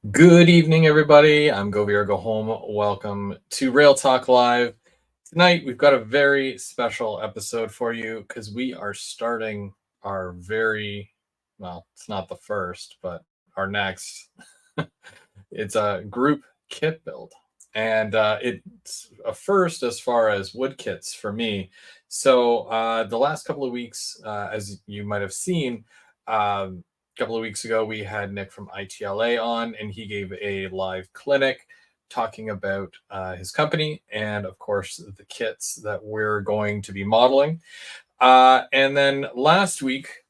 Good evening, everybody. I'm Go Beer Go Home. Welcome to Rail Talk Live. Tonight, we've got a very special episode for you because we are starting our it's not the first, but our next. It's a group kit build. And it's a first as far as wood kits for me. So the last couple of weeks, as you might have seen, couple of weeks ago, we had Nick from ITLA on, and he gave a live clinic talking about his company and, of course, the kits that we're going to be modeling. And then last week,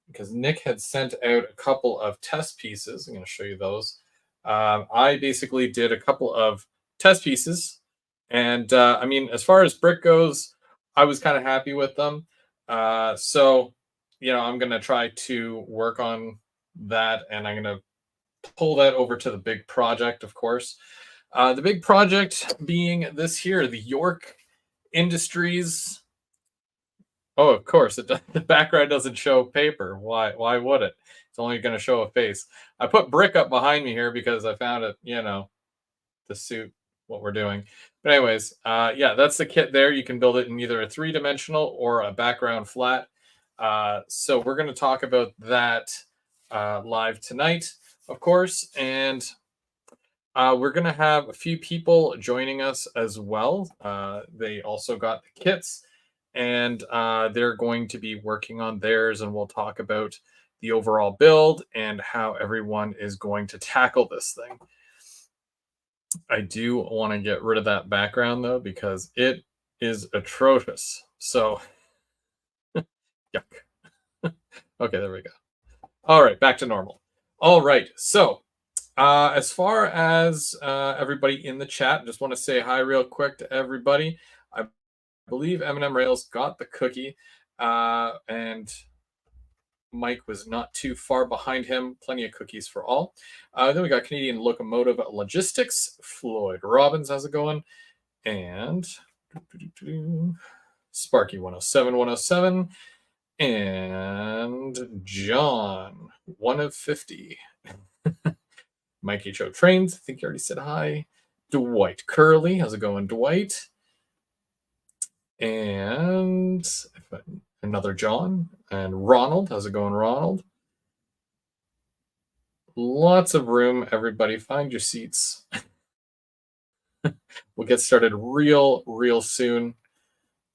because Nick had sent out a couple of test pieces, I'm going to show you those. I basically did a couple of test pieces, and I mean, as far as brick goes, I was kind of happy with them. So I'm going to try to work on that, and I'm going to pull that over to the big project, of course. The big project being this here, the York Industries. Oh, of course, the background doesn't show paper. Why would it? It's only going to show a face. I put brick up behind me here because I found it, to suit what we're doing. But anyways, yeah, that's the kit there. You can build it in either a 3-dimensional or a background flat. So we're going to talk about that live tonight, of course. And we're going to have a few people joining us as well. They also got the kits, and they're going to be working on theirs, and we'll talk about the overall build and how everyone is going to tackle this thing. I do want to get rid of that background, though, because it is atrocious. So, yuck. Okay, there we go. All right, back to normal. All right, so as far as everybody in the chat, just want to say hi real quick to everybody. I believe M&M Rails got the cookie, and Mike was not too far behind him. Plenty of cookies for all. Then we got Canadian Locomotive Logistics. Floyd Robbins, how's it going? And Sparky 107. And John 1 of 50. Mike H.O. Trains, I think you already said hi. Dwight Curley, how's it going, Dwight? And another John. And Ronald, how's it going, Ronald? Lots of room, everybody. Find your seats. We'll get started real soon.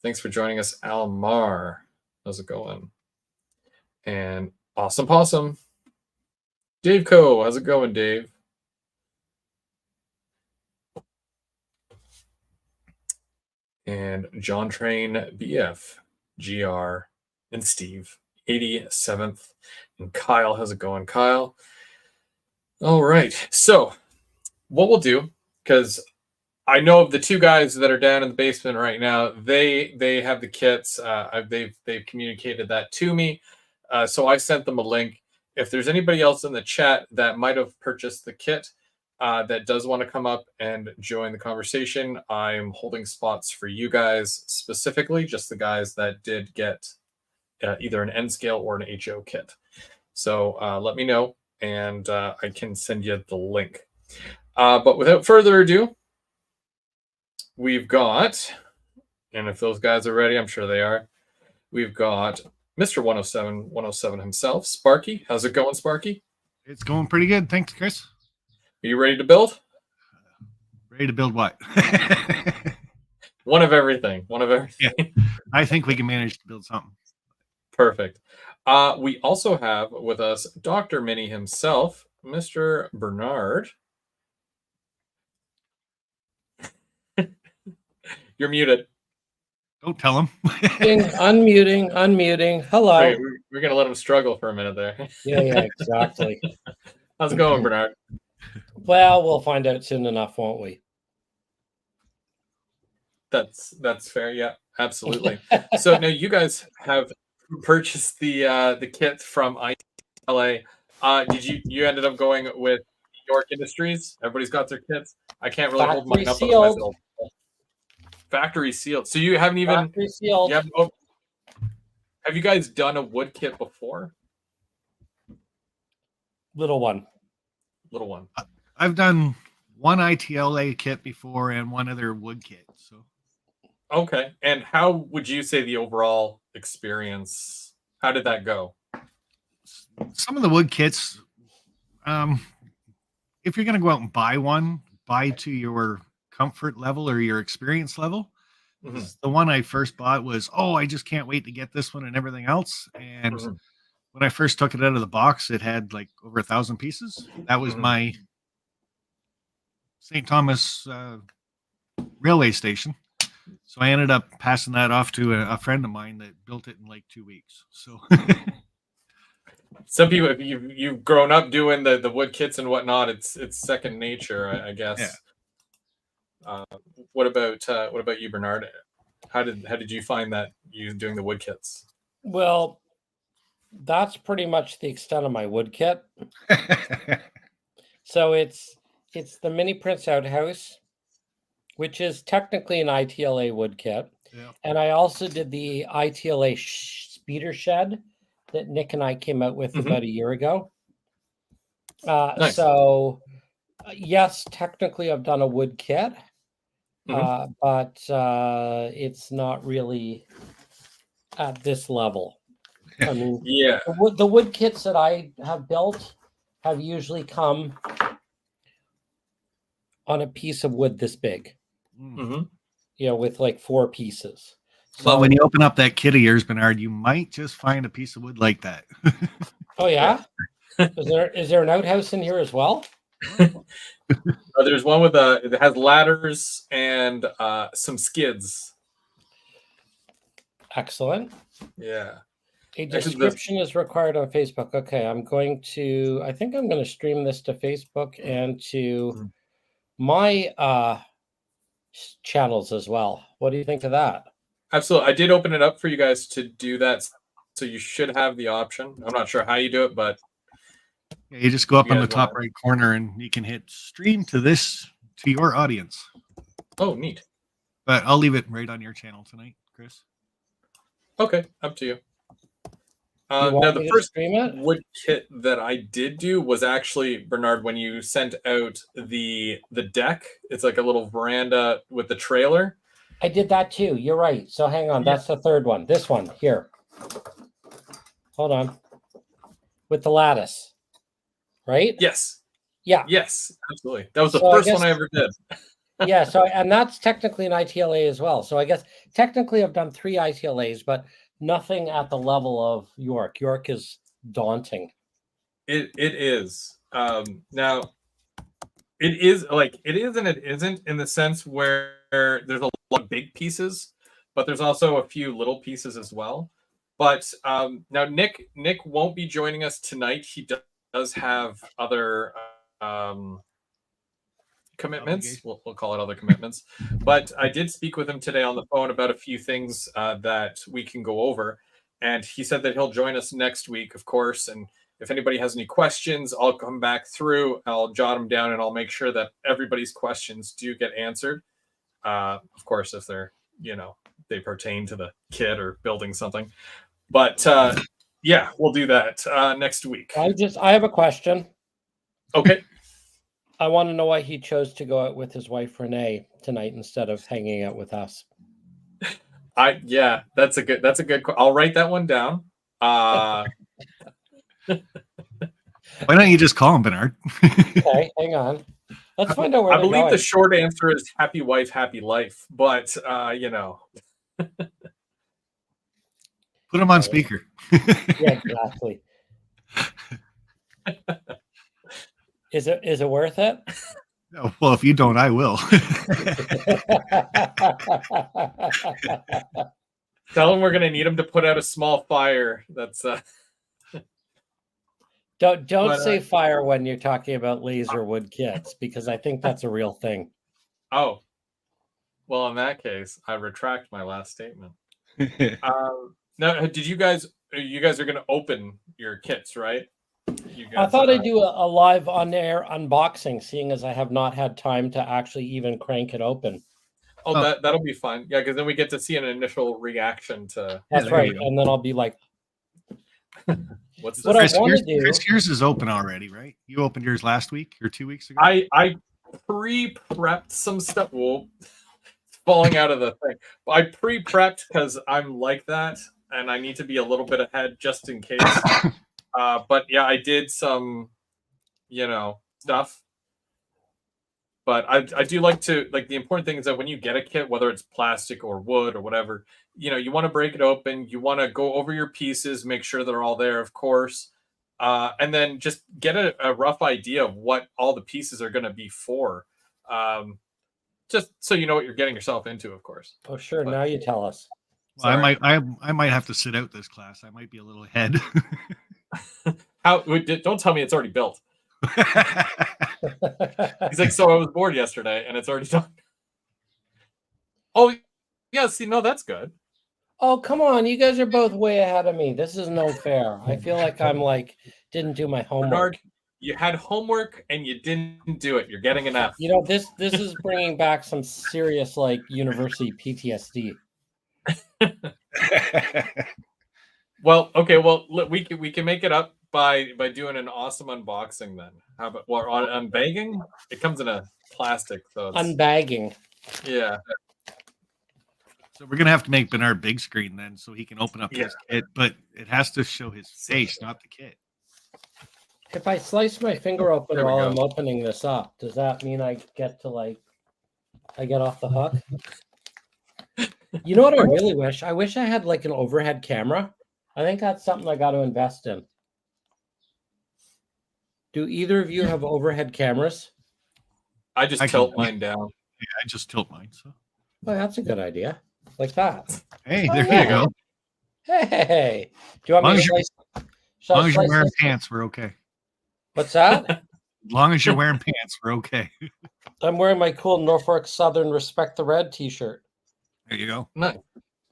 Thanks for joining us, Almar. How's it going? And Awesome Possum. Dave Co, how's it going, Dave? And John Train, BF, GR, and Steve, 87th. And Kyle, how's it going, Kyle? All right. So what we'll do, because I know of the two guys that are down in the basement right now, they have the kits. They've communicated that to me. So I sent them a link. If there's anybody else in the chat that might have purchased the kit that does want to come up and join the conversation, I'm holding spots for you guys specifically, just the guys that did get either an N scale or an HO kit. So let me know, and I can send you the link. But without further ado, we've got, and if those guys are ready, I'm sure they are, we've got Mr. 107 himself, Sparky. How's it going, Sparky? It's going pretty good. Thanks, Chris. Are you ready to build? Ready to build what? One of everything. Yeah, I think we can manage to build something. Perfect. We also have with us Dr. Mini himself, Mr. Bernard. You're muted. Don't tell him. Unmuting. Hello. Right, we're going to let him struggle for a minute there. Yeah, exactly. How's it going, Bernard? Well, we'll find out soon enough, won't we? That's fair. Yeah, absolutely. So now you guys have purchased the kit from ITLA. Did you ended up going with York Industries? Everybody's got their kits. I can't really hold mine up myself. Factory sealed. So you haven't even Factory sealed. Have you guys done a wood kit before? Little one. little one? I've done one ITLA kit before and one other wood kit. So Okay. And how would you say the overall experience? How did that go? some of the wood kits, if you're going to go out and buy one, buy to your comfort level or your experience level. Mhm. The one I first bought was, oh, I just can't wait to get this one and everything else. And Mhm. when I first took it out of the box, it had like over 1,000 pieces. That was Mhm. my St. Thomas railway station. So I ended up passing that off to a friend of mine that built it in like 2 weeks. So Some people, if you've grown up doing the wood kits and whatnot, it's second nature, I yeah, guess. What about you, Bernard? How did you find that you doing the wood kits? Well, that's pretty much the extent of my wood kit. So it's the mini Prince Outhouse, which is technically an ITLA wood kit. yeah. And I also did the ITLA speeder shed that Nick and I came out with Mhm. about a year ago. Nice. So, yes, technically I've done a wood kit, Mhm. but it's not really at this level. I mean, Yeah. the wood kits that I have built have usually come on a piece of wood this big, Mhm. with like 4 pieces. Well, So, when you open up that kit of yours, Bernard, you might just find a piece of wood like that. oh yeah, is there an outhouse in here as well? There's one with it has ladders and some skids. Excellent. Yeah. A Actually, the description is required on Facebook. Okay, I think I'm going to stream this to Facebook and to Mhm. my channels as well. What do you think of that? Absolutely. I did open it up for you guys to do that, so you should have the option. I'm not sure how you do it, but Yeah, you just go up you on the guys top want right corner and you can hit stream to your audience. Oh, neat. But I'll leave it right on your channel tonight, Chris. Okay, up to you. You Now, want the me to first stream it? wood kit that I did do was actually, Bernard, when you sent out the deck. It's like a little veranda with the trailer. I did that too. You're right. So hang on. Yeah. That's the third one. This one here. Hold on. With the lattice, right? Yes. Yeah. Yes, absolutely. That was the So I first one guess I ever did. yeah. So and that's technically an ITLA as well. So I guess technically I've done 3 ITLAs, but nothing at the level of York. York is daunting. It is. Now it is like it is and it isn't in the sense where there's a lot of big pieces, but there's also a few little pieces as well. But now Nick won't be joining us tonight. He does have other commitments. We'll call it other commitments. But I did speak with him today on the phone about a few things that we can go over, and he said that he'll join us next week, of course. And if anybody has any questions, I'll come back through. I'll jot them down, and I'll make sure that everybody's questions do get answered. Of course, if they're they pertain to the kit or building something. But yeah, we'll do that next week. I have a question. Okay. I want to know why he chose to go out with his wife Renee tonight instead of hanging out with us. Yeah, that's a good. I'll write that one down. Why don't you just call him, Bernard? Okay, hang on. Let's find out where I they're believe going. the short answer is happy wife, happy life. But Put him on speaker. Yeah, exactly. Is it worth it? Oh, well, if you don't, I will. Tell him we're gonna need him to put out a small fire. That's don't say fire when you're talking about laser wood kits, because I think that's a real thing. Oh, well, in that case, I retract my last statement. Now, did you guys are gonna open your kits, right? You guys, I thought I'd do a live on-air unboxing, seeing as I have not had time to actually even crank it open. Oh, that'll be fun. Yeah, because then we get to see an initial reaction to. That's right, and then I'll be like, What's What this? I want to do. Chris, yours is open already, right? You opened yours last week or 2 weeks ago? I pre-prepped some stuff. Well, it's falling out of the thing. I pre-prepped because I'm like that, and I need to be a little bit ahead just in case. But yeah, I did some, stuff. But I do like to, the important thing is that when you get a kit, whether it's plastic or wood or whatever, you want to break it open. You want to go over your pieces, make sure they're all there, of course. And then just get a rough idea of what all the pieces are going to be for. Just so you know what you're getting yourself into, of course. Oh, sure. Now you tell us. Well, I might have to sit out this class. I might be a little ahead. Don't tell me it's already built. He's like, so I was bored yesterday and it's already done. Oh, yeah. See, no, that's good. Oh, come on. You guys are both way ahead of me. This is no fair. I feel like I'm didn't do my homework. Bernard, you had homework and you didn't do it. You're getting an F. This is bringing back some serious university PTSD. Well, okay. Well, we can make it up by doing an awesome unboxing then. How about on unbagging? It comes in a plastic, so unbagging. Yeah. So we're gonna have to make Bernard big screen then, so he can open up his kit, but it has to show his face, not the kit. If I slice my finger open while I'm opening this up, does that mean I get to I get off the hook? You know what I really wish? I wish I had an overhead camera. I think that's something I got to invest in. Do either of you have overhead cameras? I just tilt mine down. Yeah, I just tilt mine. So. Oh, that's a good idea. Like that. Hey, there you go. Hey, do you want me to slice? As long as you're wearing pants, we're okay. What's that? As long as you're wearing pants, we're okay. I'm wearing my cool Norfolk Southern Respect the Red t-shirt. There you go. Nice.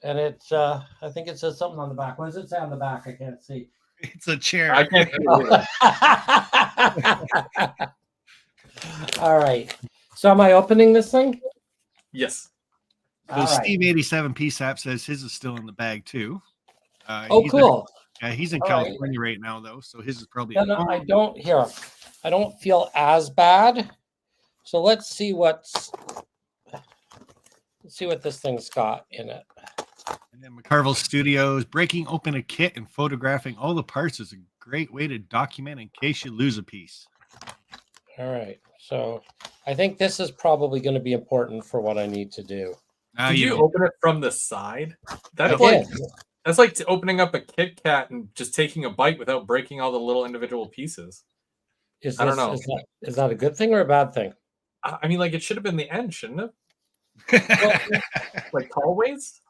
And it's, I think it says something on the back. What does it say on the back? I can't see. It's a chair. I can't All right. So am I opening this thing? Yes. So Steve 87 PSAP says his is still in the bag too. Cool. He's in California right now though, so his is probably. No, I don't feel as bad. So let's see what this thing's got in it. And then McCarville Studios, breaking open a kit and photographing all the parts is a great way to document in case you lose a piece. All right. So I think this is probably going to be important for what I need to do. Did you open it from the side? That's like opening up a Kit Kat and just taking a bite without breaking all the little individual pieces. I don't know. Is that a good thing or a bad thing? I mean, it should have been the end, shouldn't it? Like always.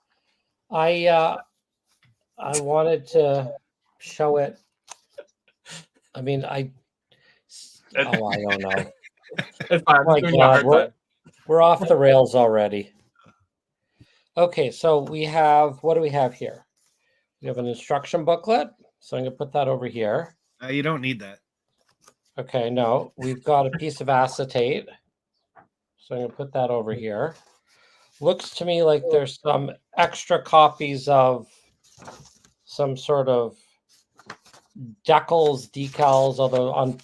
I wanted to show it. I mean, I don't know. It's fine. Oh my God, we're off the rails already. Okay, so we have, what do we have here? We have an instruction booklet. So I'm going to put that over here. You don't need that. Okay, no, we've got a piece of acetate. So I'm going to put that over here. Looks to me like there's some extra copies of some sort of decals, although on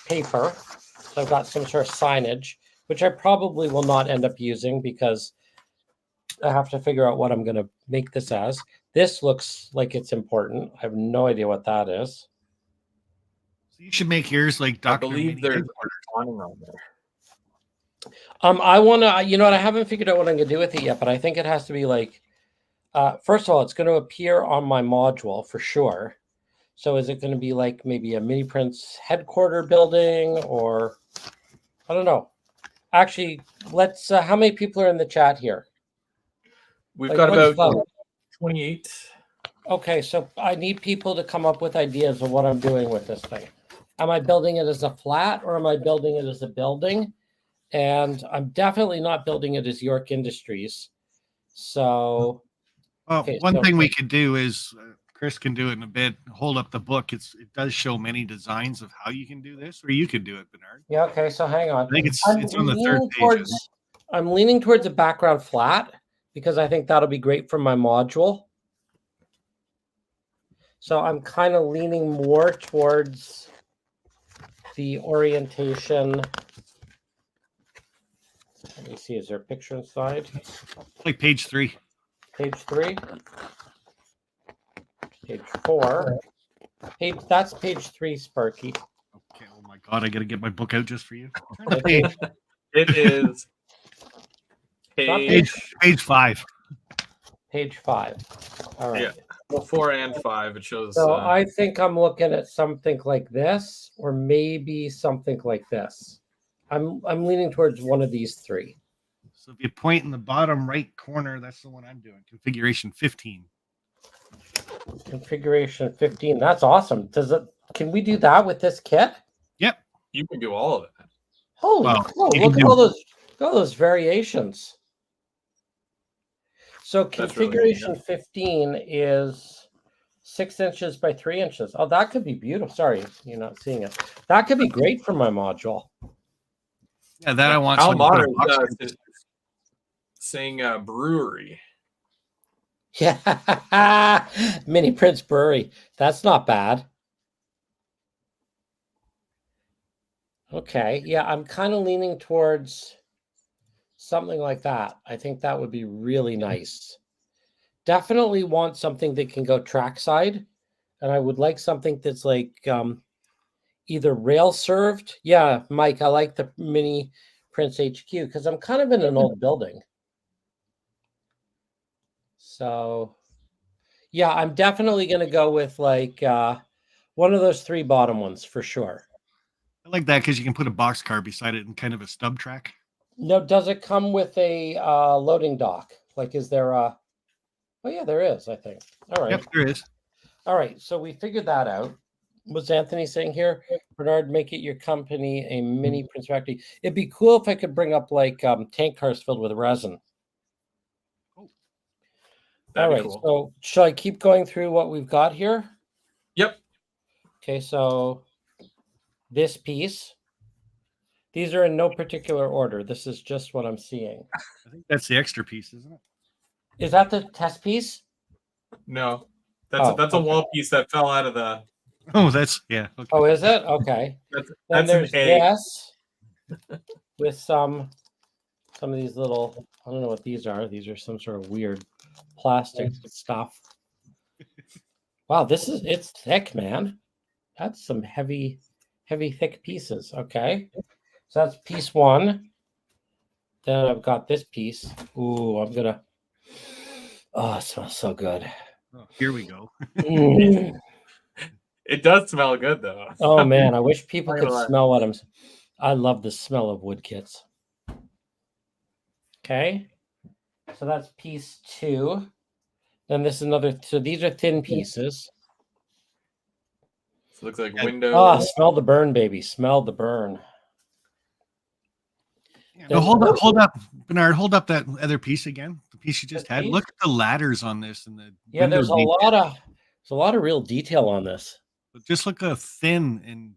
paper. So I've got some sort of signage, which I probably will not end up using because I have to figure out what I'm going to make this as. This looks like it's important. I have no idea what that is. So you should make yours like Dr. I believe there's awning on there. I want to, I haven't figured out what I'm going to do with it yet, but I think it has to be first of all, it's going to appear on my module for sure. So is it going to be maybe a Mini Prince headquarter building or I don't know. Actually, let's, how many people are in the chat here? We've got about 28. Okay, so I need people to come up with ideas of what I'm doing with this thing. Am I building it as a flat or am I building it as a building? And I'm definitely not building it as York Industries. So, one thing we could do is Chris can do it in a bit. Hold up the book. It does show many designs of how you can do this, or you could do it, Bernard. Yeah. Okay. So hang on. I think it's on the third page. I'm leaning towards a background flat because I think that'll be great for my module. So I'm kind of leaning more towards the orientation. Let me see, is there a picture inside? Like page 3. Page 3. Page 4. That's page 3, Sparky. Okay. Oh my God, I got to get my book out just for you. Turn the page. It is Page 5. Page 5. All right. Yeah. Well, 4 and 5. It shows. So I think I'm looking at something like this, or maybe something like this. I'm leaning towards one of these 3. So if you point in the bottom right corner, that's the one I'm doing. Configuration 15. Configuration 15. That's awesome. Can we do that with this kit? Yep. You can do all of it. Holy cow, look at all those variations. So configuration 15 is 6 inches by 3 inches. Oh, that could be beautiful. Sorry, you're not seeing it. That could be great for my module. Yeah, that I want. Almar is saying brewery. Yeah, Mini Prince Brewery. That's not bad. Okay, yeah, I'm kind of leaning towards something like that. I think that would be really nice. Definitely want something that can go trackside, and I would like something that's like either rail served. Yeah, Mike, I like the Mini Prince HQ because I'm kind of in an old building. So, yeah, I'm definitely going to go with like one of those 3 bottom ones for sure. I like that because you can put a boxcar beside it and kind of a stub track. No, does it come with a loading dock? Like, is there a? Oh yeah, there is. I think. All right. Yep, there is. All right. So we figured that out. What's Anthony saying here? Bernard, make it your company a Mini Prince factory. It'd be cool if I could bring up like tank cars filled with resin. Oh, all right. Cool. So shall I keep going through what we've got here? Yep. Okay. So this piece. These are in no particular order. This is just what I'm seeing. I think that's the extra piece, isn't it? Is that the test piece? No, that's a wall piece that fell out of the. Oh, that's yeah. Okay. Oh, is it? Okay. Then there's this with some of these little. I don't know what these are. These are some sort of weird plastic stuff. Wow, it's thick, man. That's some heavy, thick pieces. Okay. So that's piece 1. Then I've got this piece. Ooh, I'm gonna. Oh, it smells so good. Oh, here we go. It does smell good, though. Oh man, I wish people could smell what I'm. I love the smell of wood kits. Okay, so that's piece 2. Then this is another. So these are thin pieces. So it looks like windows. Oh, smell the burn, baby! Smell the burn. No, hold up, Bernard. Hold up that other piece again. The piece you just had. Look at the ladders on this and the. Yeah, there's a lot of real detail on this. But just look how thin and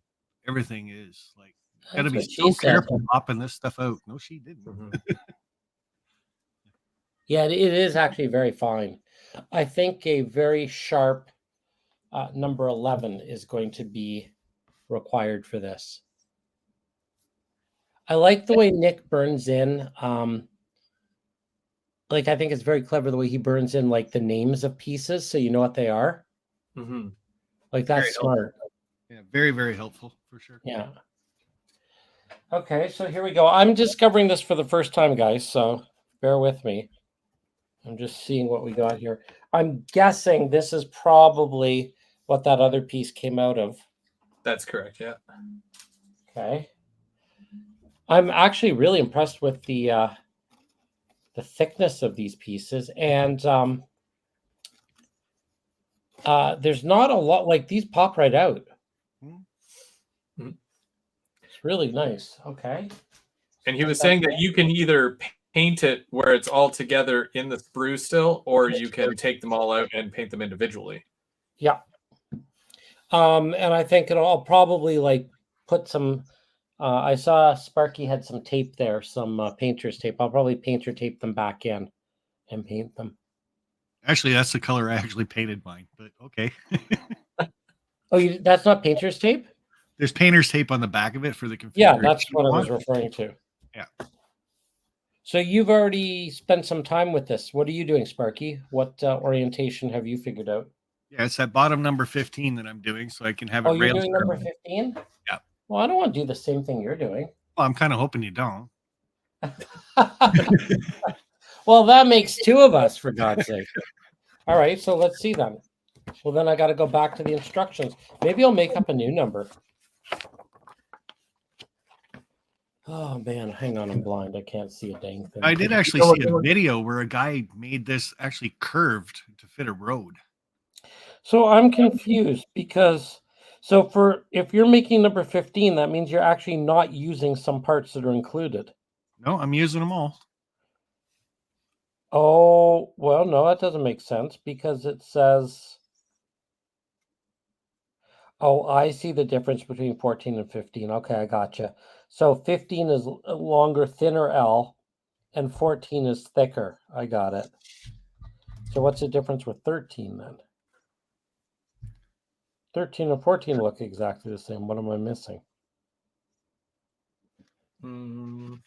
everything is. Like, you gotta be so careful popping this stuff out. No, she didn't. Mm-hmm. Yeah, it is actually very fine. I think a very sharp number 11 is going to be required for this. I like the way Nick burns in. Like, I think it's very clever the way he burns in like the names of pieces, so you know what they are. Mm-hmm. Like, that's smart. Yeah, very, very helpful for sure. Yeah. Okay, so here we go. I'm discovering this for the first time, guys, so bear with me. I'm just seeing what we got here. I'm guessing this is probably what that other piece came out of. That's correct, yeah. Okay. I'm actually really impressed with the thickness of these pieces, and there's not a lot. Like, these pop right out. Mm-hmm. It's really nice. Okay. And he was saying that you can either paint it where it's all together in the sprue still, or you can take them all out and paint them individually. Yeah. And I think I'll probably like put some. I saw Sparky had some tape there, some painter's tape. I'll probably painter tape them back in and paint them. Actually, that's the color I actually painted mine, but okay. Oh, that's not painter's tape? There's painter's tape on the back of it for the Yeah, configuration. that's what I was referring to. Yeah. So you've already spent some time with this. What are you doing, Sparky? What orientation have you figured out? Yeah, it's that bottom number 15 that I'm doing, so I can have it. Oh, you're rails doing number 15? Yeah. Well, I don't want to do the same thing you're doing. Well, I'm kind of hoping you don't. Well, that makes two of us, for God's sake. All right, so let's see then. Well, then I got to go back to the instructions. Maybe I'll make up a new number. Oh, man, hang on, I'm blind. I can't see a dang thing. I did actually see a video where a guy made this actually curved to fit a road. So I'm confused because, if you're making number 15, that means you're actually not using some parts that are included. No, I'm using them all. Oh, well, no, that doesn't make sense because it says, oh, I see the difference between 14 and 15. Okay, I gotcha. So 15 is longer, thinner L, and 14 is thicker. I got it. So what's the difference with 13 then? 13 and 14 look exactly the same. What am I missing? Well,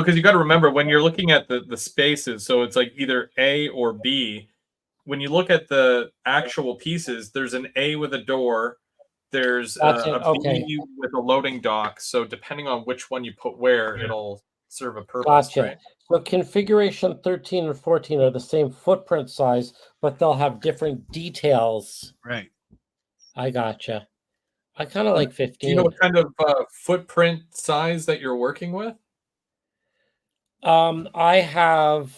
because you got to remember when you're looking at the spaces, so it's like either A or B. When you look at the actual pieces, there's an A with a door, there's a B with a loading dock. So depending on which one you put where, it'll serve a purpose. Gotcha. Right? So configuration 13 and 14 are the same footprint size, but they'll have different details. Right. I gotcha. I kind of like 15. Do you know what kind of footprint size that you're working with? I have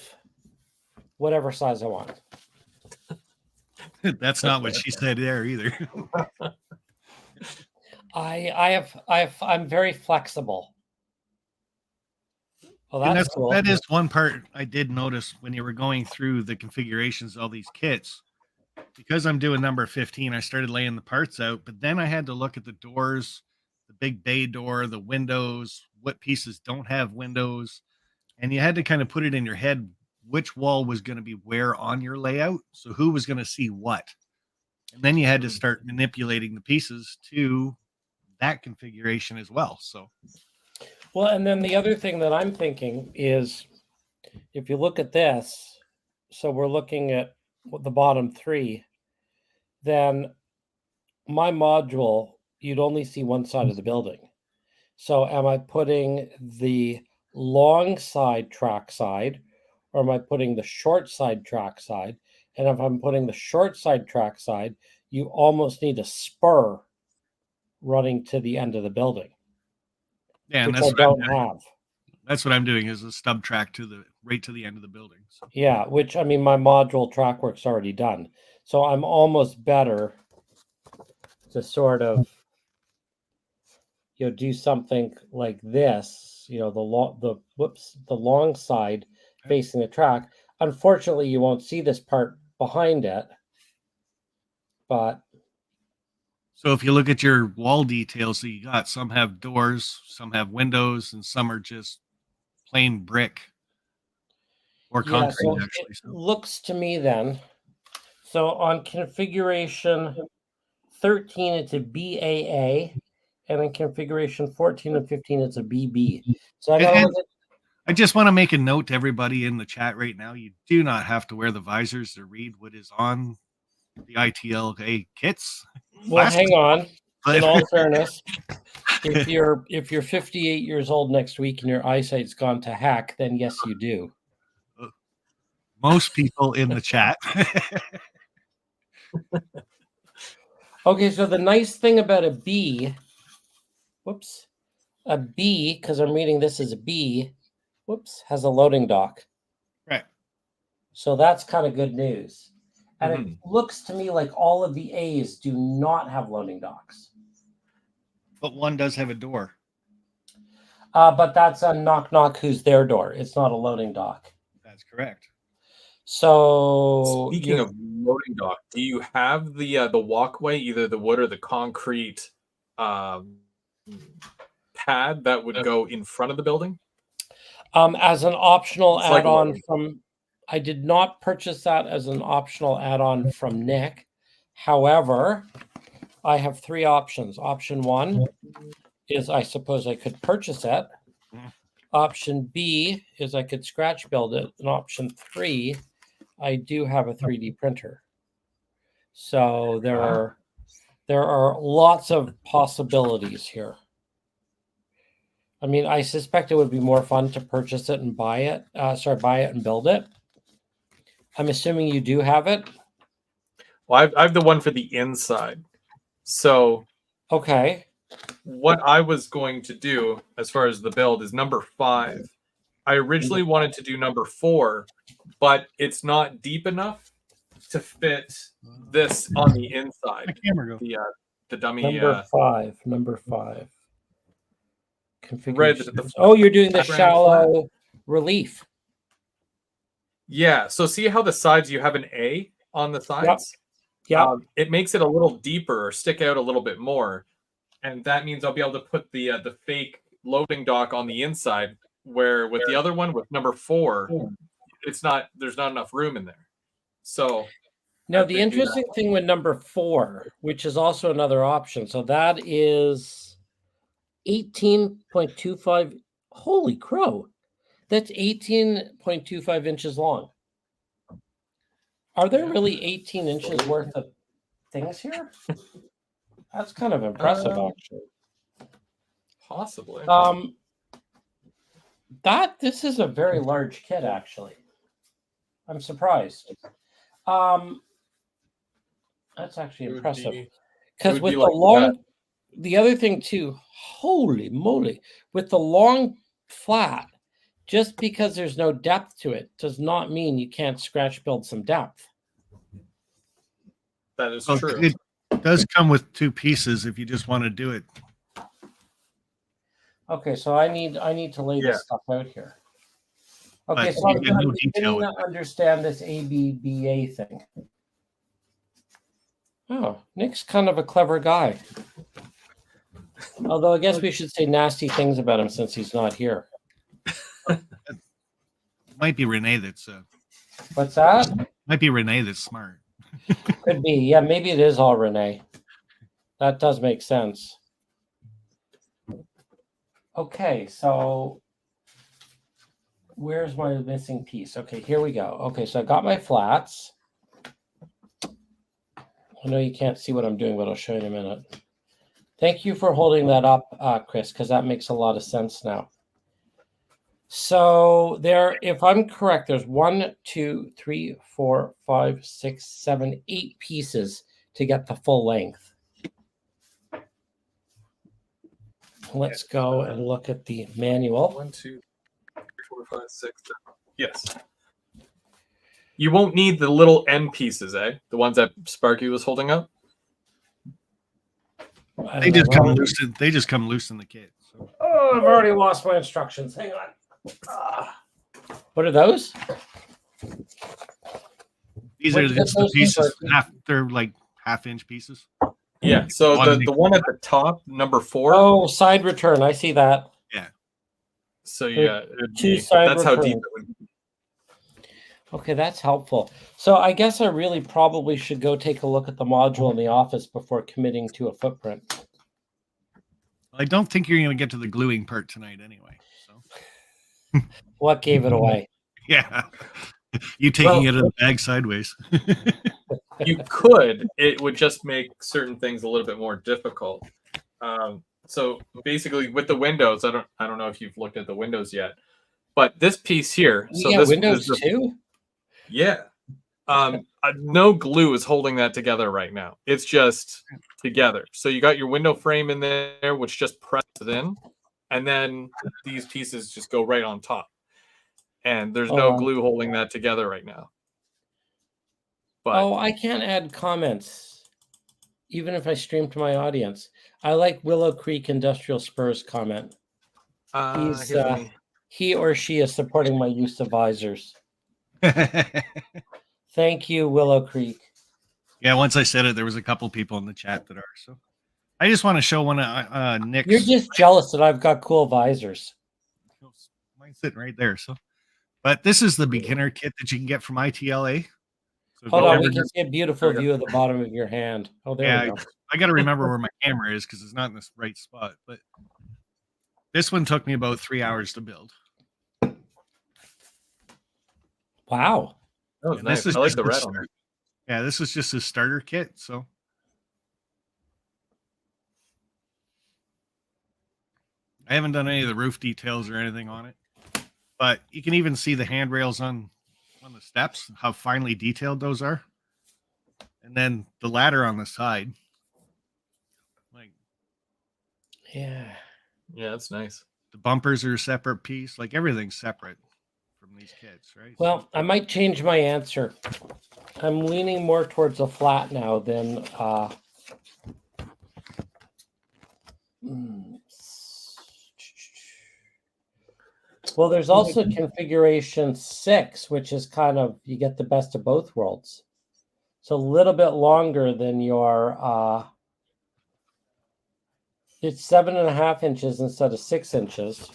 whatever size I want. That's not what she said there either. I'm very flexible. Oh, that's cool. That is one part I did notice when you were going through the configurations of all these kits. Because I'm doing number 15, I started laying the parts out, but then I had to look at the doors, the big bay door, the windows, what pieces don't have windows. And you had to kind of put it in your head which wall was going to be where on your layout. So who was going to see what? And then you had to start manipulating the pieces to that configuration as well. So, well, and then the other thing that I'm thinking is if you look at this, so we're looking at the bottom three, then my module, you'd only see one side of the building. So am I putting the long side track side, or am I putting the short side track side? And if I'm putting the short side track side, you almost need a spur running to the end of the building. Yeah, which I don't have. That's what I'm doing is a stub track right to the end of the building. So. Yeah, which I mean, my module track work's already done. So I'm almost better to sort of, do something like this, the long side facing the track. Unfortunately, you won't see this part behind it, but. So if you look at your wall details that you got, some have doors, some have windows, and some are just plain brick or concrete. So actually, it looks to me then. So on configuration 13, it's a BAA, and in configuration 14 and 15, it's a BB. So I just want to make a note to everybody in the chat right now. You do not have to wear the visors to read what is on the ITLA kits. Well, hang on. In all fairness, if you're 58 years old next week and your eyesight's gone to heck, then yes, you do. Most people in the chat. Okay, so the nice thing about a B, because I'm reading this as a B, has a loading dock. Right. So that's kind of good news. And it looks to me like all of the A's do not have loading docks. But one does have a door. But that's a knock who's their door. It's not a loading dock. That's correct. So speaking of loading dock, do you have the walkway, either the wood or the concrete pad that would go in front of the building? As an optional add-on from I did not purchase that as an optional add-on from Nick. However, I have 3 options. Option 1 is I suppose I could purchase it. Option B is I could scratch build it. And option 3, I do have a 3D printer. So there are lots of possibilities here. I mean, I suspect it would be more fun to purchase it and buy it. Buy it and build it. I'm assuming you do have it. Well, I have the one for the inside. So Okay. what I was going to do as far as the build is number 5. I originally wanted to do number 4, but it's not deep enough to fit this on the inside. My camera go. The dummy. Number 5. Right. Configuration. Oh, you're doing the shallow relief. Yeah. So see how the sides you have an A on the sides? Yeah. It makes it a little deeper or stick out a little bit more, and that means I'll be able to put the fake loading dock on the inside. Where with the other one, with number 4, it's not. There's not enough room in there. So now the interesting thing with number 4, which is also another option, so that is 18.25. Holy crow! That's 18.25 inches long. Are there really 18 inches worth of things here? That's kind of impressive, actually. Possibly. This is a very large kit, actually. I'm surprised. That's actually impressive. Because with the other thing too, holy moly, with the long flat, just because there's no depth to it does not mean you can't scratch build some depth. That is true. It does come with 2 pieces if you just want to do it. Okay, so I need to lay this stuff out here. Okay, But so I'm no beginning to understand this ABBA thing. Oh, Nick's kind of a clever guy. Although I guess we should say nasty things about him since he's not here. Might be Renee that's What's that? might be Renee that's smart. Could be. Yeah, maybe it is all Renee. That does make sense. Okay, so where's my missing piece? Okay, here we go. Okay, so I got my flats. I know you can't see what I'm doing, but I'll show you in a minute. Thank you for holding that up, Chris, because that makes a lot of sense now. So there, if I'm correct, there's 1, 2, 3, 4, 5, 6, 7, 8 pieces to get the full length. Let's go and look at the manual. 1, 2, 3, 4, 5, 6, 7. Yes. You won't need the little end pieces, eh? The ones that Sparky was holding up. They just come loose. They just come loose in the kit. So. Oh, I've already lost my instructions. Hang on. What are those? These are just the pieces. They're like half-inch pieces. Yeah. So the one at the top, number 4. Oh, side return. I see that. Yeah. So yeah, that's how deep it would be. Okay, that's helpful. So I guess I really probably should go take a look at the module in the office before committing to a footprint. I don't think you're going to get to the gluing part tonight anyway. So. What gave it away? Yeah. You taking it in the bag sideways. You could. It would just make certain things a little bit more difficult. So basically, with the windows, I don't know if you've looked at the windows yet, but this piece here. So this windows too. Yeah. No glue is holding that together right now. It's just together. So you got your window frame in there, which just presses in, and then these pieces just go right on top. And there's no glue holding that together right now. But I can't add comments, even if I stream to my audience. I like Willow Creek Industrial Spurs comment. He or she is supporting my use of visors. Thank you, Willow Creek. Yeah, once I said it, there was a couple people in the chat that are. So I just want to show one of Nick's. You're just jealous that I've got cool visors. Mine's sitting right there. So But this is the beginner kit that you can get from ITLA. So Hold go on, over we there. can see a beautiful view of the bottom of your hand. Oh, there we Yeah, go. I got to remember where my camera is because it's not in this right spot. But this one took me about 3 hours to build. Wow. That was And nice. this is I like just the a red on start- there. Yeah, this is just a starter kit. So I haven't done any of the roof details or anything on it. But you can even see the handrails on the steps, how finely detailed those are. And then the ladder on the side. Like Yeah. Yeah, that's nice. the bumpers are a separate piece. Like everything's separate from these kits, right? Well, I might change my answer. I'm leaning more towards a flat now than well, there's also configuration 6, which is kind of you get the best of both worlds. So a little bit longer than your it's 7.5 inches instead of 6 inches.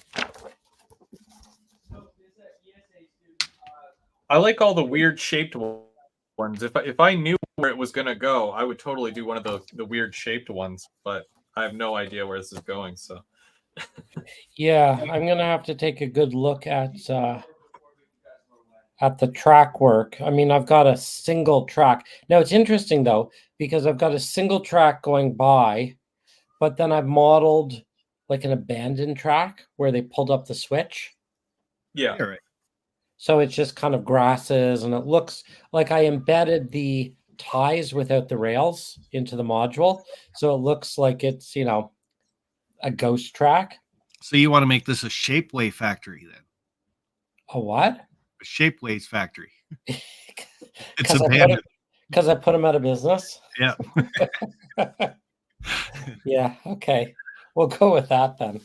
I like all the weird shaped ones. If I knew where it was gonna go, I would totally do one of the weird shaped ones. But I have no idea where this is going. So Yeah, I'm gonna have to take a good look at the track work. I mean, I've got a single track. Now it's interesting though, because I've got a single track going by, but then I've modeled like an abandoned track where they pulled up the switch. yeah, All right. So it's just kind of grasses, and it looks like I embedded the ties without the rails into the module. So it looks like it's, a ghost track. So you want to make this a Shapeway factory then? A what? A Shapeways factory. It's Because abandoned. I put them out of business. Yeah. Yeah. Okay. We'll go with that then.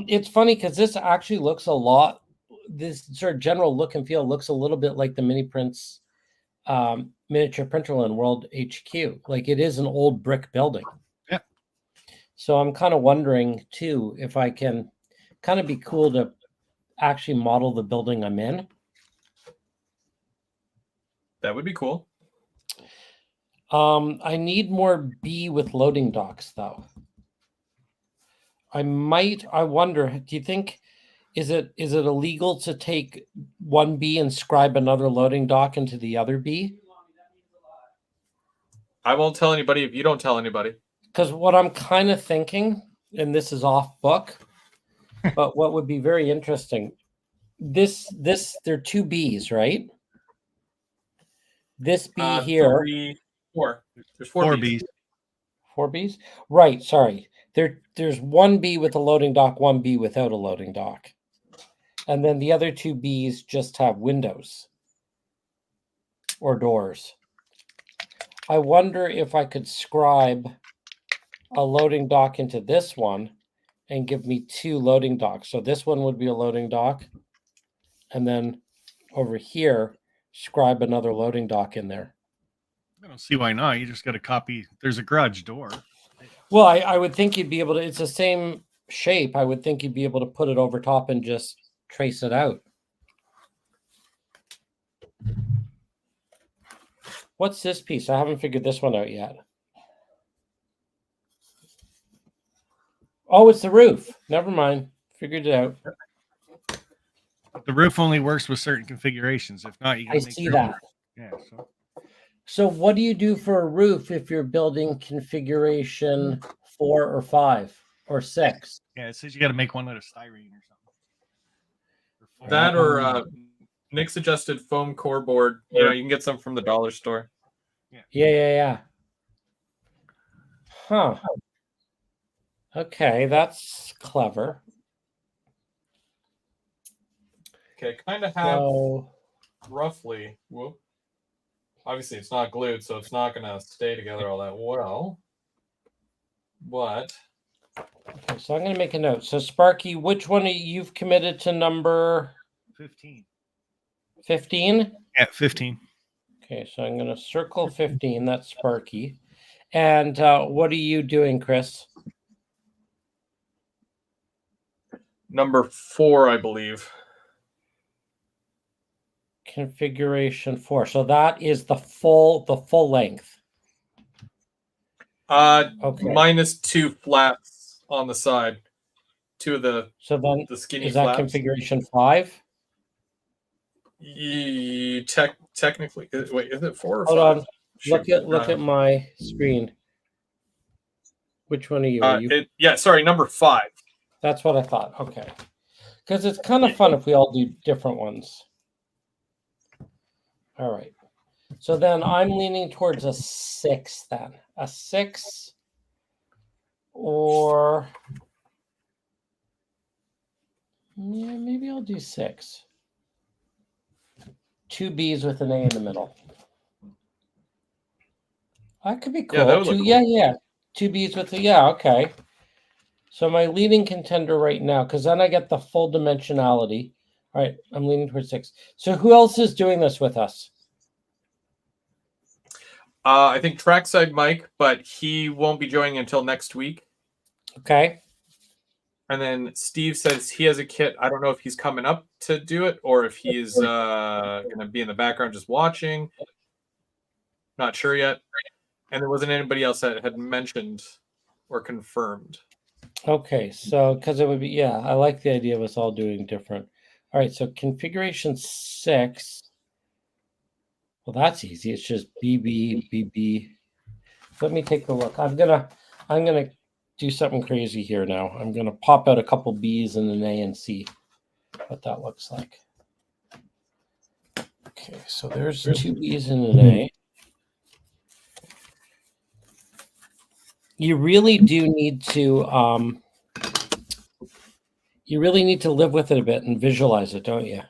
It's funny because this actually looks a lot. This sort of general look and feel looks a little bit like the Mini Prints miniature printerland World HQ. Like it is an old brick building. Yeah. So I'm kind of wondering too if I can kind of be cool to actually model the building I'm in. that would be cool. I need more B with loading docks though. I wonder, do you think is it illegal to take one B and scribe another loading dock into the other B? I won't tell anybody if you don't tell anybody. Because what I'm kind of thinking, and this is off book, but what would be very interesting, there are two B's, right? This B here, 3, 4. There's 4 4 Bs. Bs. 4 B's, right? Sorry, there's one B with a loading dock, one B without a loading dock, and then the other two B's just have windows or doors. I wonder if I could scribe a loading dock into this one and give me 2 loading docks. So this one would be a loading dock. And then over here, scribe another loading dock in there. I don't see why not. You just got to copy. There's a garage door. Well, I would think you'd be able to, it's the same shape. I would think you'd be able to put it over top and just trace it out. What's this piece? I haven't figured this one out yet. Oh, it's the roof. Never mind. Figured it out. The roof only works with certain configurations. If not, you I can make see your own. that. Yeah. So what do you do for a roof if you're building configuration 4 or 5 or 6? Yeah, it says you got to make one out of styrene or something. That or Nick suggested foam core board. You can get some from the dollar store. Yeah. Huh. Okay, that's clever. Okay, kind of have So, roughly. Whoop. Obviously, it's not glued, so it's not going to stay together all that well. But okay, so I'm going to make a note. So, Sparky, which one you've committed to number 15? 15? Yeah, 15. Okay, so I'm going to circle 15. That's Sparky. And what are you doing, Chris? number 4, I believe. configuration 4. So that is the full length. Okay. Minus 2 flaps on the side. 2 of the skinny is that flaps. configuration 5? Technically, wait, is it 4 or 5? Hold on. Look at my screen. Which one are you? Sorry, number 5. That's what I thought. Okay. Because it's kind of fun if we all do different ones. All right. So then I'm leaning towards a 6 then. A 6 or yeah, maybe I'll do 6. 2 B's with an A in the middle. That could be cool. Yeah, that would look cool. Yeah. 2 B's with okay. So my leading contender right now, because then I get the full dimensionality. All right, I'm leaning towards 6. So who else is doing this with us? I think Trackside Mike, but he won't be joining until next week. Okay. And then Steve says he has a kit. I don't know if he's coming up to do it or if he's going to be in the background just watching. Not sure yet. And there wasn't anybody else that had mentioned or confirmed. Okay, so because it would be, I like the idea of us all doing different. All right, so configuration 6. Well, that's easy. It's just BB, BB. Let me take a look. I'm gonna do something crazy here now. I'm gonna pop out a couple B's and an A and see what that looks like. Okay, so there's 2 B's and an A. You really do need to live with it a bit and visualize it, don't you?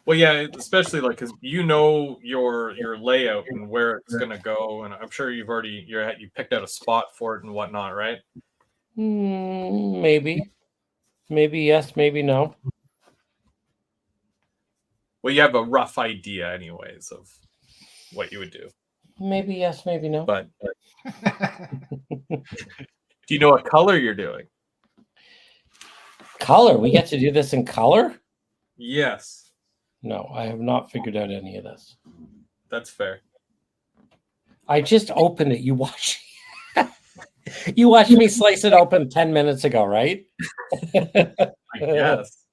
Well, yeah, especially like because you know your layout and where it's going to go, and I'm sure you picked out a spot for it and whatnot, right? Maybe yes, maybe no. Well, you have a rough idea, anyways, of what you would do. Maybe yes, maybe no. But do you know what color you're doing? Color? We get to do this in color? Yes. No, I have not figured out any of this. That's fair. I just opened it. You watched me slice it open 10 minutes ago, right? I guess.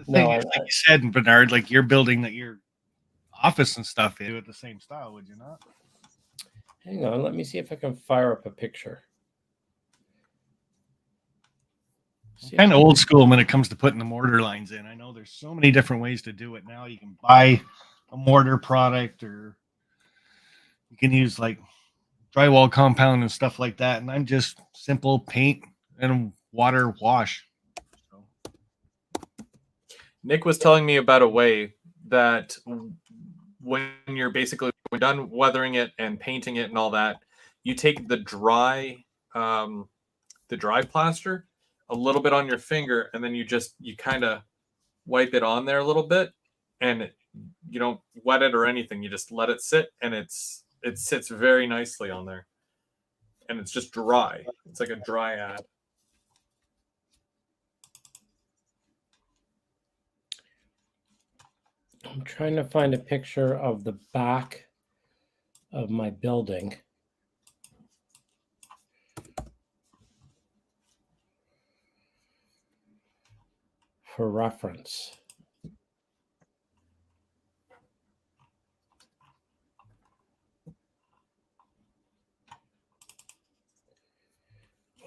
Like you said, Bernard, like you're building your office and stuff, you do it the same style, would you not? Hang on, let me see if I can fire up a picture. Kind of old school when it comes to putting the mortar lines in. I know there's so many different ways to do it now. You can buy a mortar product, or you can use like drywall compound and stuff like that. And I'm just simple paint and water wash. So. Nick was telling me about a way that when you're basically done weathering it and painting it and all that, you take the dry plaster, a little bit on your finger, and then you kind of wipe it on there a little bit, and you don't wet it or anything. You just let it sit, and it sits very nicely on there, and it's just dry. It's like a dry ad. I'm trying to find a picture of the back of my building. For reference.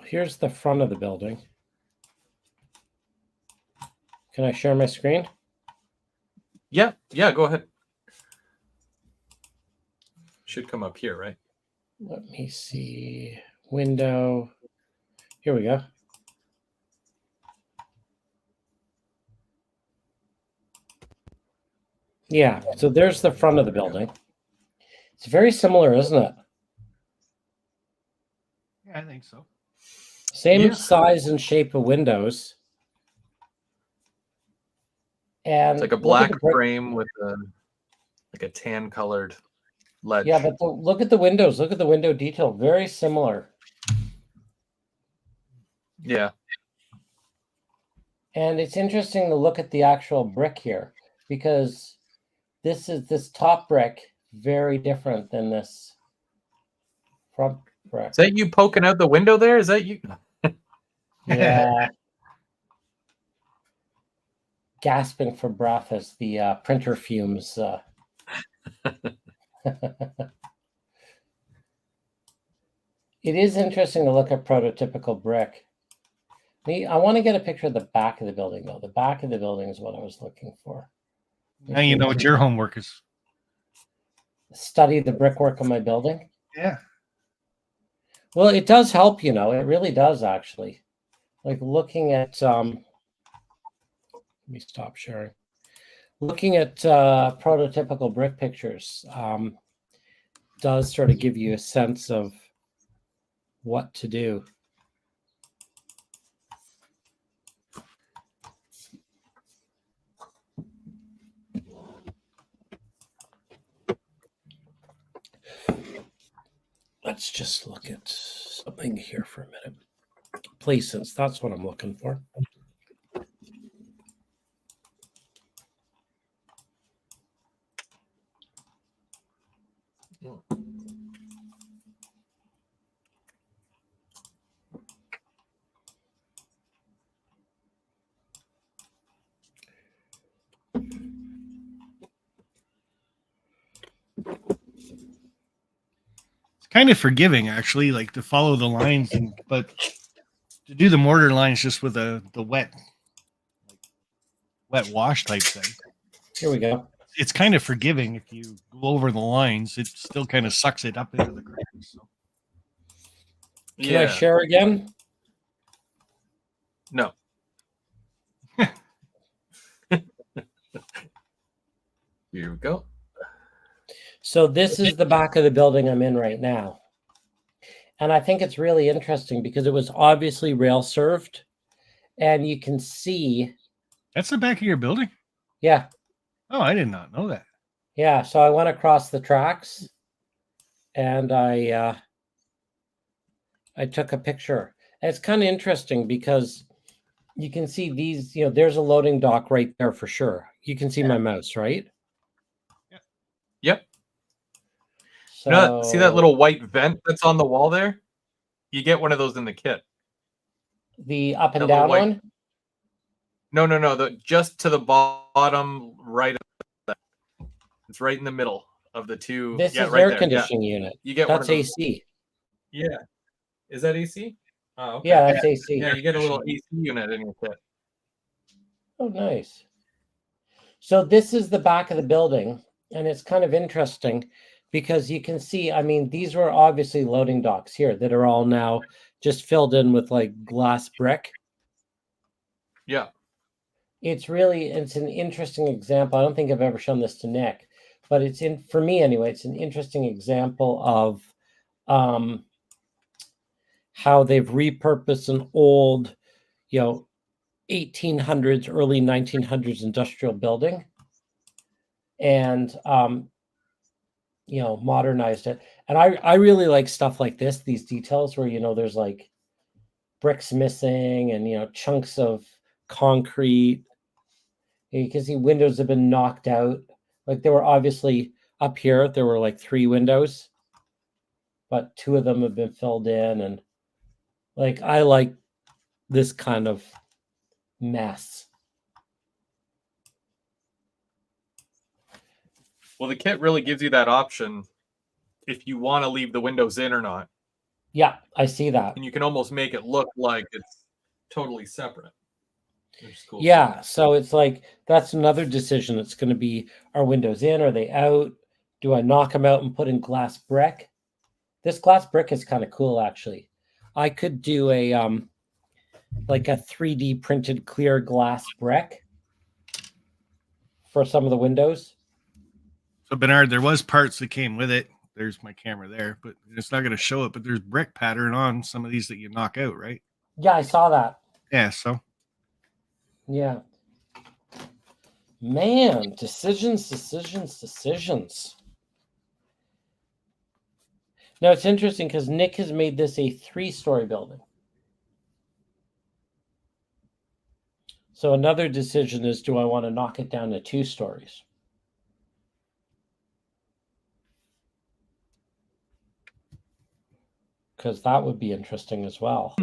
Here's the front of the building. Can I share my screen? Yeah, go ahead. Should come up here, right? Let me see. Window. Here we go. Yeah, so there's the front of the building. It's very similar, isn't it? Yeah, I think so. Same size and shape of windows. And it's like a black frame with a tan colored ledge. Yeah, but look at the windows. Look at the window detail. Very similar. Yeah. And it's interesting to look at the actual brick here, because this top brick very different than this front brick. Is that you poking out the window there? Is that you? Yeah. Gasping for breath as the printer fumes. It is interesting to look at prototypical brick. I want to get a picture of the back of the building, though. The back of the building is what I was looking for. Now you know what your homework is. Study the brickwork of my building. Yeah. Well, it does help, you know. It really does, actually. Like looking at let me stop sharing. Looking at prototypical brick pictures does sort of give you a sense of what to do. Let's just look at something here for a minute. Placements, that's what I'm looking for. Kind of forgiving, actually, like to follow the lines, but to do the mortar lines just with the wet wash type thing. Here we go. It's kind of forgiving if you go over the lines. It still kind of sucks it up into the cracks. So. Can I share again? No. Here we go. So this is the back of the building I'm in right now. And I think it's really interesting because it was obviously rail served. And you can see. That's the back of your building? Yeah. Oh, I did not know that. Yeah. So I went across the tracks and I took a picture. And it's kind of interesting because you can see these, you know, there's a loading dock right there for sure. You can see my mouse, right? Yep. So, no, see that little white vent that's on the wall there? You get one of those in the kit. The up and down one? No. Just to the bottom right. It's right in the middle of the two. This is right air there. conditioning unit. You get that's one of those. AC. Yeah. Is that AC? Oh, okay. Yeah, that's AC. Yeah, you get a little AC unit in your kit. Oh, nice. So this is the back of the building, and it's kind of interesting because you can see, I mean, these were obviously loading docks here that are all now just filled in with like glass brick. Yeah. It's an interesting example. I don't think I've ever shown this to Nick, but for me anyway, it's an interesting example of how they've repurposed an old, 1800s, early 1900s industrial building and, modernized it. And I really like stuff like this, these details where, there's like bricks missing and, chunks of concrete. You can see windows have been knocked out. Like there were obviously up here, there were like 3 windows, but 2 of them have been filled in. And like, I like this kind of mess. Well, the kit really gives you that option if you want to leave the windows in or not. Yeah, I see that. And you can almost make it look like it's totally separate. Cool. Yeah, so it's like that's another decision. It's going to be, are windows in? Are they out? Do I knock them out and put in glass brick? This glass brick is kind of cool, actually. I could do a like a 3D printed clear glass brick for some of the windows. So Bernard, there was parts that came with it. There's my camera there, but it's not going to show it. But there's brick pattern on some of these that you knock out, right? Yeah, I saw that. Yeah, so. Yeah. Man, decisions. Now, it's interesting because Nick has made this a 3-story building. So another decision is, do I want to knock it down to 2 stories? Because that would be interesting as well.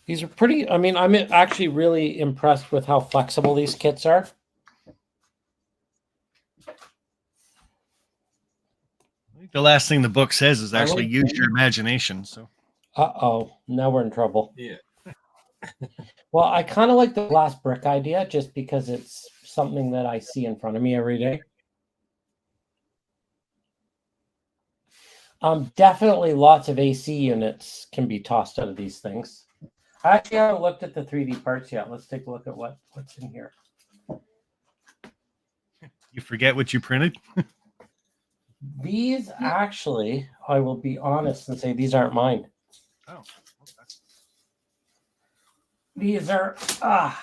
These are pretty, I mean, I'm actually really impressed with how flexible these kits are. I think the last thing the book says is I actually like- use your imagination. So Uh-oh, now we're in trouble. Yeah. Well, I kind of like the glass brick idea just because it's something that I see in front of me every day. Definitely lots of AC units can be tossed out of these things. I actually haven't looked at the 3D parts yet. Let's take a look at what's in here. you forget what you printed. These actually, I will be honest and say these aren't mine. Oh, okay. These are, I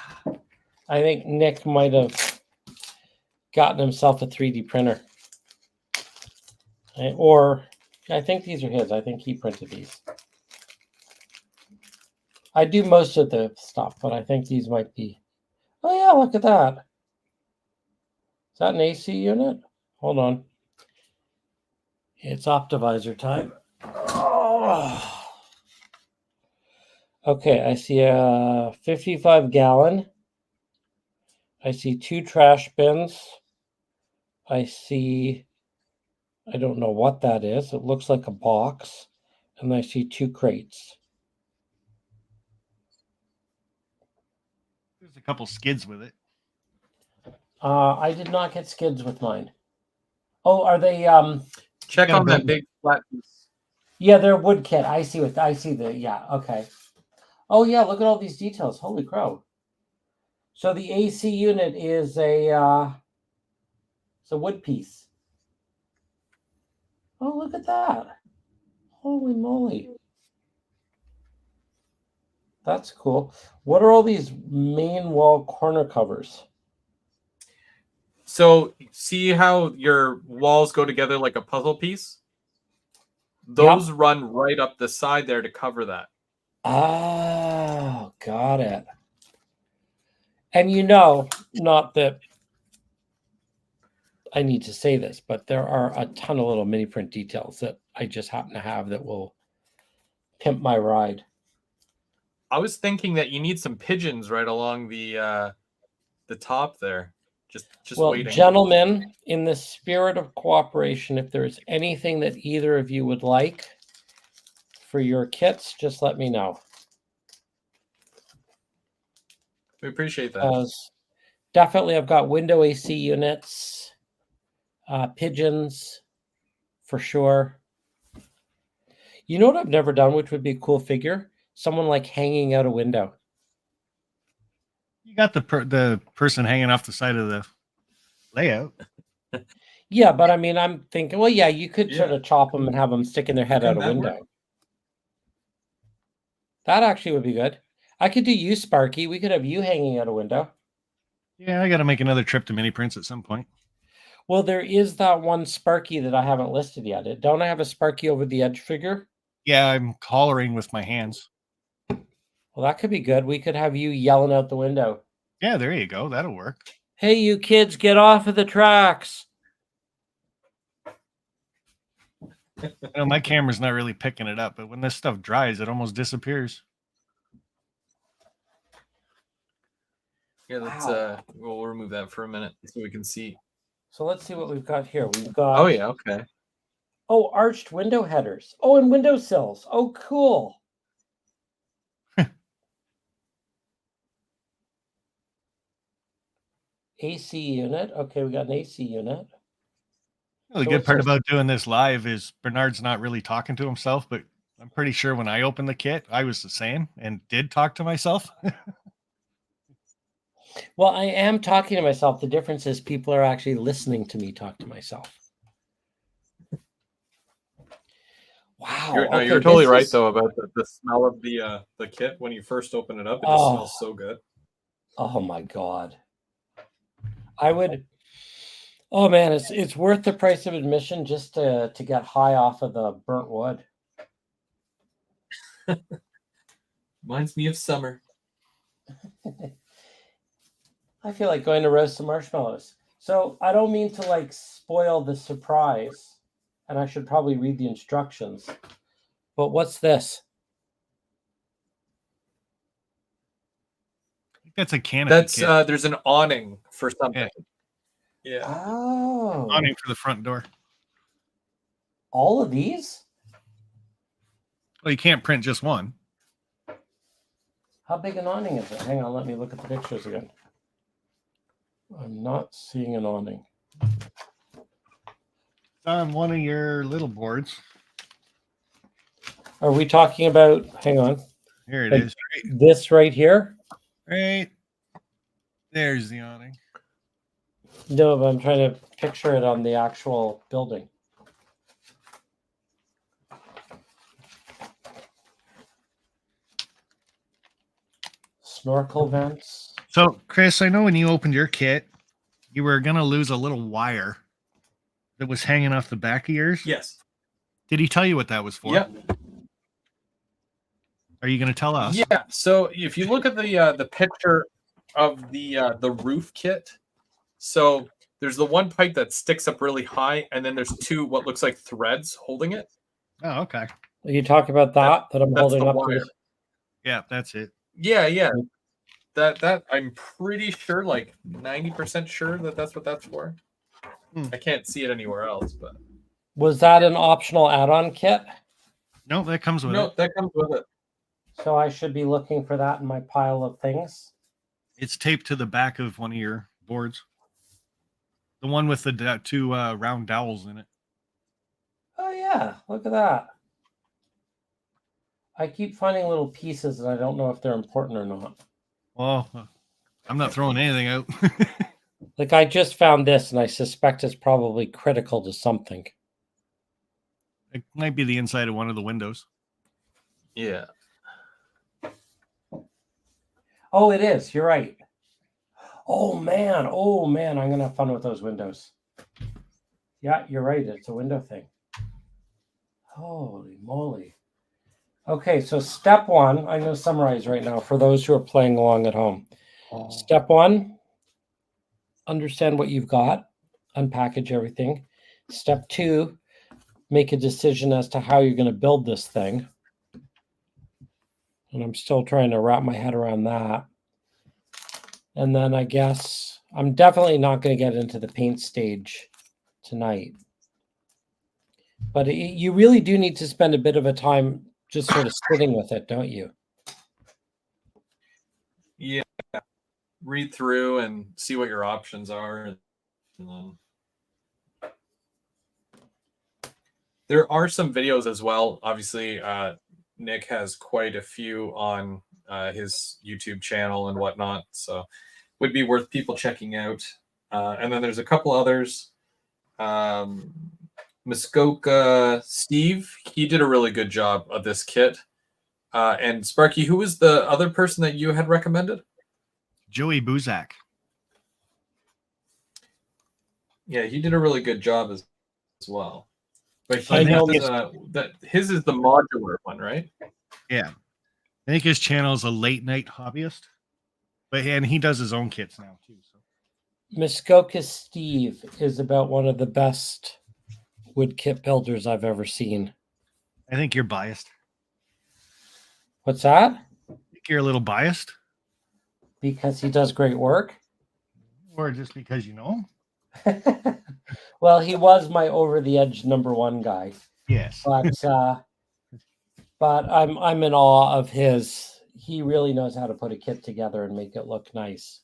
think Nick might have gotten himself a 3D printer. Or I think these are his. I think he printed these. I do most of the stuff, but I think these might be. Oh yeah, look at that. Is that an AC unit? Hold on. It's Optivisor time. Oh. Okay, I see a 55-gallon. I see 2 trash bins. I see, I don't know what that is. It looks like a box. And I see 2 crates. There's a couple skids with it. I did not get skids with mine. Oh, are they Check gotta on that build- big flat piece. yeah, they're wood kit. I see yeah, okay. Oh yeah, look at all these details. Holy crow. So the AC unit is it's a wood piece. Oh, look at that. Holy moly. That's cool. What are all these main wall corner covers? So see how your walls go together like a puzzle piece? Those run right up the side there to cover that. Oh, got it. And you know, not that I need to say this, but there are a ton of little mini print details that I just happen to have that will pimp my ride. I was thinking that you need some pigeons right along the top there. Just Well, waiting. gentlemen, in the spirit of cooperation, if there's anything that either of you would like for your kits, just let me know. We appreciate that. Definitely, I've got window AC units, pigeons, for sure. You know what I've never done, which would be a cool figure? Someone like hanging out a window. You got the person hanging off the side of the layout. Yeah, but I mean, I'm thinking, well, yeah, you could sort Yeah. of chop them and have them sticking their head out a Couldn't that window. work? That actually would be good. I could do you, Sparky. We could have you hanging out a window. Yeah, I got to make another trip to mini prints at some point. Well, there is that one Sparky that I haven't listed yet. Don't I have a Sparky over the edge figure? Yeah, I'm collaring with my hands. Well, that could be good. We could have you yelling out the window. Yeah, there you go. That'll work. Hey, you kids, get off of the tracks. I know my camera's not really picking it up, but when this stuff dries, it almost disappears. Yeah, let's Wow. we'll remove that for a minute so we can see. So let's see what we've got here. We've got Oh yeah, okay. oh, arched window headers. Oh, and windowsills. Oh, cool. AC unit. Okay, we got an AC unit. Well, the So good what's part this? about doing this live is Bernard's not really talking to himself, but I'm pretty sure when I opened the kit, I was the same and did talk to myself. Well, I am talking to myself. The difference is people are actually listening to me talk to myself. Wow. You're okay, totally this right is- though about the smell of the kit when you first open it up. It just Oh. smells so good. Oh my God. Oh man, it's worth the price of admission just to get high off of the burnt wood. Reminds me of summer. I feel like going to roast some marshmallows. So I don't mean to like spoil the surprise, and I should probably read the instructions. But what's this? That's a canopy That's kit. there's an awning for something. Yeah. Oh, Awning for the front door. all of these? Well, you can't print just one. How big an awning is it? Hang on, let me look at the pictures again. I'm not seeing an awning. It's on one of your little boards. Are we talking about, hang on, Here it Like- is. this right here? Right. There's the awning. No, but I'm trying to picture it on the actual building. Snorkel vents. So, Chris, I know when you opened your kit, you were going to lose a little wire that was hanging off the back of yours. Yes. Did he tell you what that was for? Yep. Are you going to tell us? Yeah. So if you look at the picture of the roof kit, so there's the one pipe that sticks up really high, and then there's two what looks like threads holding it. Oh, okay. You talk about that I'm That's holding the up to wire. this. Yeah, that's it. Yeah. That I'm pretty sure, like 90% sure that that's what that's for. I can't see it anywhere else, but Was that an optional add-on kit? No, that comes with no, it. that comes with it. So I should be looking for that in my pile of things. It's taped to the back of one of your boards. The one with the two round dowels in it. Oh yeah, look at that. I keep finding little pieces and I don't know if they're important or not. Well, I'm not throwing anything out. Like I just found this and I suspect it's probably critical to something. It might be the inside of one of the windows. Yeah. Oh, it is. You're right. Oh man, I'm gonna have fun with those windows. Yeah, you're right. It's a window thing. Holy moly. Okay, so step one, I'm going to summarize right now for those who are playing along at home. Step one, understand what you've got, unpackage everything. Step two, make a decision as to how you're going to build this thing. And I'm still trying to wrap my head around that. And then I guess I'm definitely not going to get into the paint stage tonight. But you really do need to spend a bit of a time just sort of sitting with it, don't you? Yeah. Read through and see what your options are. And then there are some videos as well. Obviously, Nick has quite a few on his YouTube channel and whatnot, so would be worth people checking out. And then there's a couple others. Muskoka Steve, he did a really good job of this kit. And Sparky, who was the other person that you had recommended? Joey Buzak. Yeah, he did a really good job as well. But I know his is the modular one, right? Yeah. I think his channel is a late night hobbyist. And he does his own kits now too. So Muskoka Steve is about one of the best wood kit builders I've ever seen. I think you're biased. What's that? I think you're a little biased. Because he does great work. Or just because you know him. Well, he was my over the edge number one guy. Yes. But I'm in awe of his. He really knows how to put a kit together and make it look nice.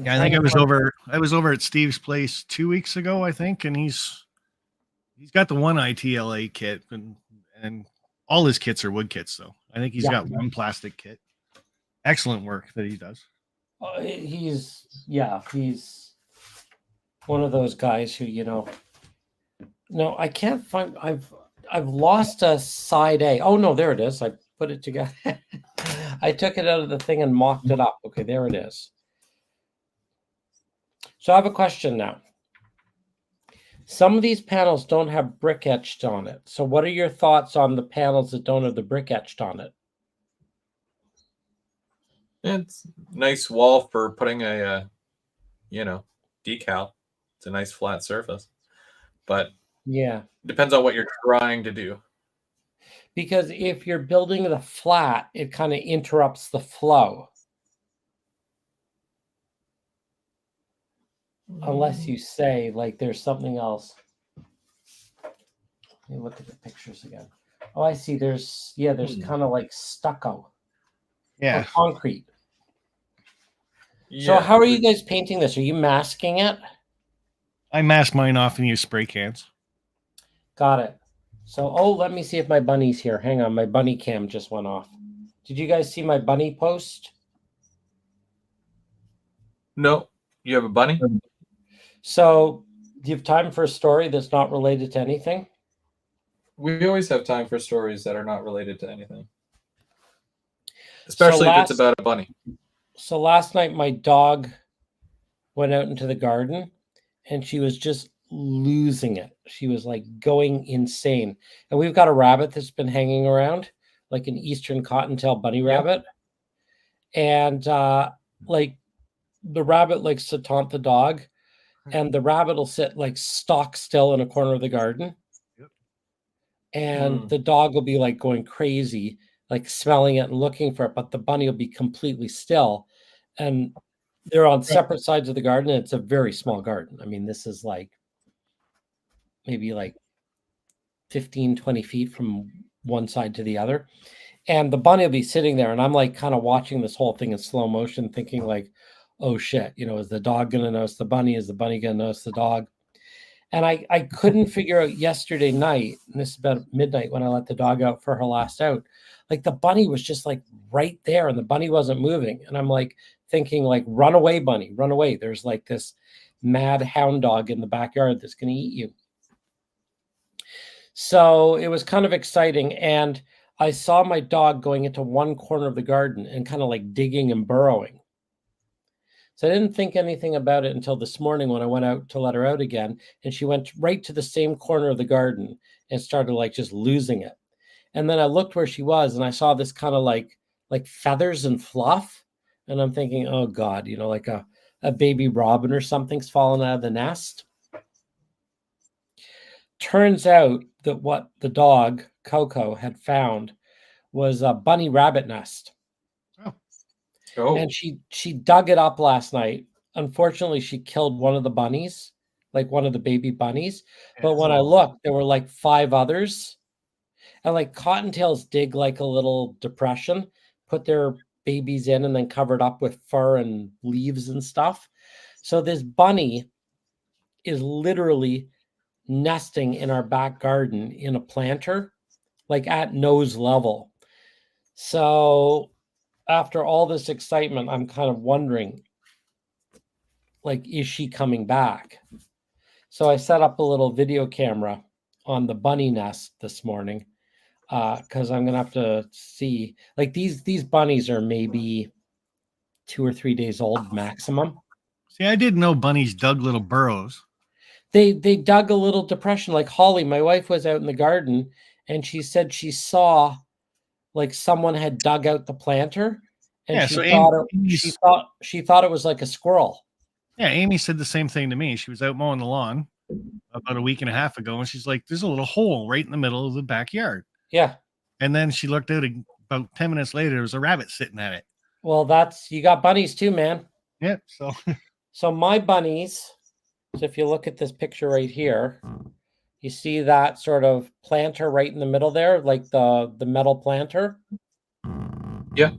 Yeah, I think I was over at Steve's place 2 weeks ago, I think, and he's got the one ITLA kit and all his kits are wood kits though. I think he's got one plastic kit. Excellent work that he does. He's one of those guys who, no, I can't find. I've lost a side A. Oh no, there it is. I put it together. I took it out of the thing and mocked it up. Okay, there it is. So I have a question now. Some of these panels don't have brick etched on it. So what are your thoughts on the panels that don't have the brick etched on it? It's a nice wall for putting a, decal. It's a nice flat surface, but Yeah. depends on what you're trying to do. Because if you're building the flat, it kind of interrupts the flow. Unless you say like there's something else. Let me look at the pictures again. Oh, I see. There's kind of like stucco. Yeah. Or concrete. Yeah. So how are you guys painting this? Are you masking it? I mask mine off and use spray cans. Got it. So, let me see if my bunny's here. Hang on, my bunny cam just went off. Did you guys see my bunny post? No, you have a bunny? So, do you have time for a story that's not related to anything? We always have time for stories that are not related to anything. Especially if it's about a bunny. So last night my dog went out into the garden and she was just losing it. She was like going insane. And we've got a rabbit that's been hanging around, like an Eastern cottontail bunny rabbit. And like the rabbit likes to taunt the dog, and the rabbit will sit like stock still in a corner of the garden. And the dog will be like going crazy, like smelling it and looking for it, but the bunny will be completely still. And they're on separate sides of the garden. And it's a very small garden. I mean, this is like maybe like 15, 20 feet from one side to the other. And the bunny will be sitting there. And I'm like kind of watching this whole thing in slow motion, thinking like, oh shit, is the dog going to notice the bunny? Is the bunny going to notice the dog? And I couldn't figure out yesterday night, and this is about midnight when I let the dog out for her last out, like the bunny was just like right there and the bunny wasn't moving. And I'm like thinking like, run away, bunny, run away. There's like this mad hound dog in the backyard that's going to eat you. So it was kind of exciting. And I saw my dog going into one corner of the garden and kind of like digging and burrowing. So I didn't think anything about it until this morning when I went out to let her out again. And she went right to the same corner of the garden and started like just losing it. And then I looked where she was and I saw this kind of like feathers and fluff. And I'm thinking, oh God, like a baby robin or something's fallen out of the nest. Turns out that what the dog, Coco, had found was a bunny rabbit nest. Oh. And she dug it up last night. Unfortunately, she killed one of the bunnies, like one of the baby bunnies. But when I looked, there were like 5 others. And like cottontails dig like a little depression, put their babies in and then cover it up with fur and leaves and stuff. So this bunny is literally nesting in our back garden in a planter, like at nose level. So after all this excitement, I'm kind of wondering, like, is she coming back? So I set up a little video camera on the bunny nest this morning because I'm gonna have to see. Like these bunnies are maybe 2 or 3 days old maximum. See, I didn't know bunnies dug little burrows. They dug a little depression. Like Holly, my wife, was out in the garden and she said she saw like someone had dug out the planter, and Yeah, she so thought it was like a squirrel. Yeah, Amy said the same thing to me. She was out mowing the lawn about a week and a half ago, and she's like, "There's a little hole right in the middle of the backyard." Yeah. And then she looked out about 10 minutes later. There was a rabbit sitting at it. Well, you got bunnies too, man. Yep. So my bunnies. So if you look at this picture right here, you see that sort of planter right in the middle there, like the metal planter. Yeah.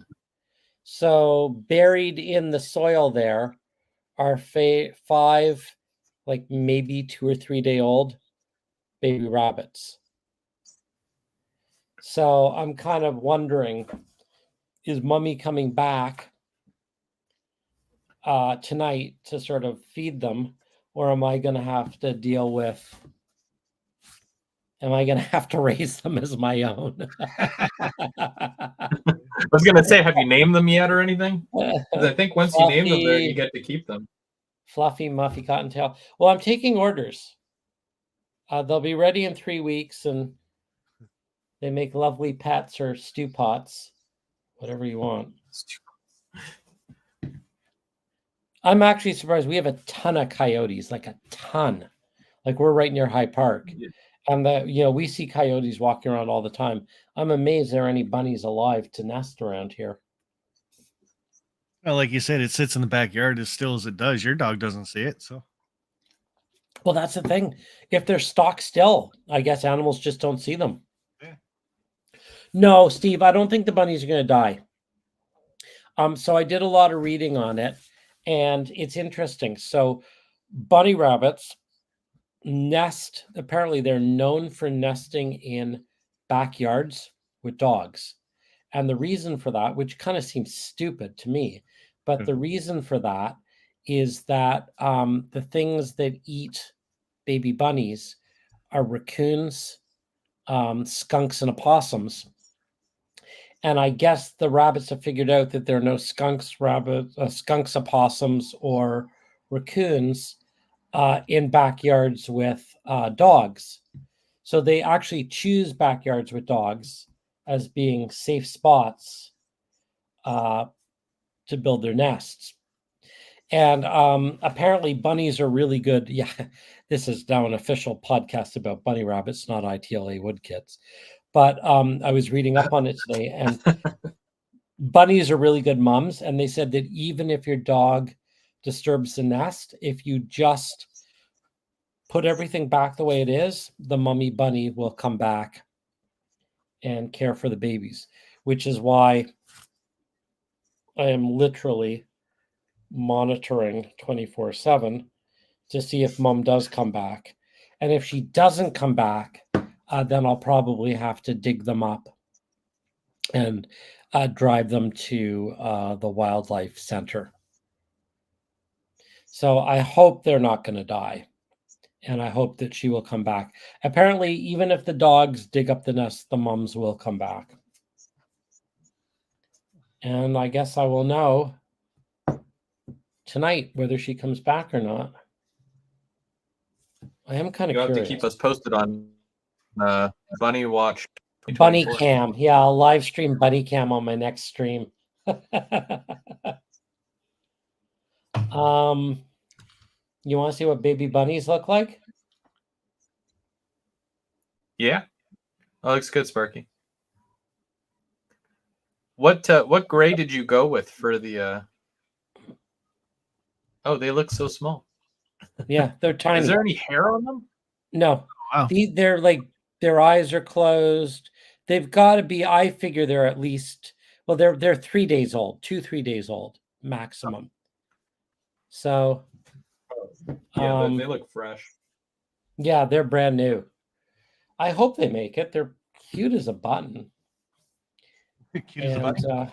So buried in the soil there are 5, like maybe 2 or 3 day old baby rabbits. So I'm kind of wondering, is Mummy coming back tonight to sort of feed them, or am I going to have to deal with? Am I going to have to raise them as my own? I was going to say, have you named them yet or anything? Because I think once you name them, there you get to keep them. Fluffy, Muffy, Cottontail. Well, I'm taking orders. They'll be ready in 3 weeks, and they make lovely pets or stew pots, whatever you want. I'm actually surprised. We have a ton of coyotes, like a ton. Like we're right near High Park. Yeah. And we see coyotes walking around all the time. I'm amazed there are any bunnies alive to nest around here. Well, like you said, it sits in the backyard as still as it does. Your dog doesn't see it, so. Well, that's the thing. If they're stock still, I guess animals just don't see them. Yeah. No, Steve, I don't think the bunnies are going to die. So I did a lot of reading on it, and it's interesting. So bunny rabbits nest, apparently they're known for nesting in backyards with dogs. And the reason for that, which kind of seems stupid to me, but the reason for that is that the things that eat baby bunnies are raccoons, skunks, and opossums. And I guess the rabbits have figured out that there are no skunks, opossums, or raccoons in backyards with dogs. So they actually choose backyards with dogs as being safe spots to build their nests. And apparently bunnies are really good. Yeah, this is now an official podcast about bunny rabbits, not ITLA woodkits. But I was reading up on it today, and bunnies are really good mums. And they said that even if your dog disturbs the nest, if you just put everything back the way it is, the mummy bunny will come back and care for the babies, which is why I am literally monitoring 24/7 to see if mom does come back. And if she doesn't come back, then I'll probably have to dig them up and drive them to the wildlife center. So I hope they're not going to die. And I hope that she will come back. Apparently, even if the dogs dig up the nest, the mums will come back. And I guess I will know tonight whether she comes back or not. I am kind of You have curious. to keep us posted on Bunny Watch. Bunny 24. Cam. Yeah, I'll live stream Bunny Cam on my next stream. You want to see what baby bunnies look like? Yeah, that looks good, Sparky. What grade did you go with for the? Oh, they look so small. Yeah, they're tiny. Is there any hair on them? No. Wow. They're like, their eyes are closed. They've got to be, I figure they're at least, well, they're 3 days old, 3 days old maximum. So Yeah, but they look fresh. yeah, they're brand new. I hope they make it. They're cute as a button. Cute as a button.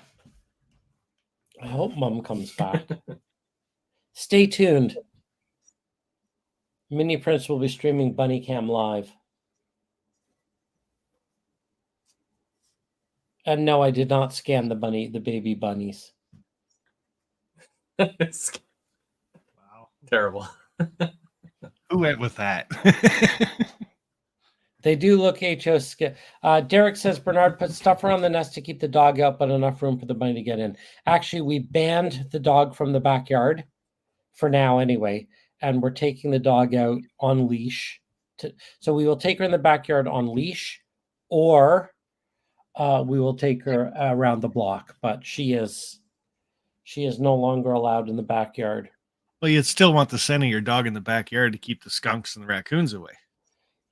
I hope mom comes back. Stay tuned. Mini Prince will be streaming Bunny Cam live. And no, I did not scan the baby bunnies. Wow. Terrible. Who went with that? They do look HO. Derek says Bernard put stuff around the nest to keep the dog out, but enough room for the bunny to get in. Actually, we banned the dog from the backyard for now anyway, and we're taking the dog out on leash. So we will take her in the backyard on leash, or we will take her around the block. But she is no longer allowed in the backyard. Well, you'd still want the scent of your dog in the backyard to keep the skunks and the raccoons away.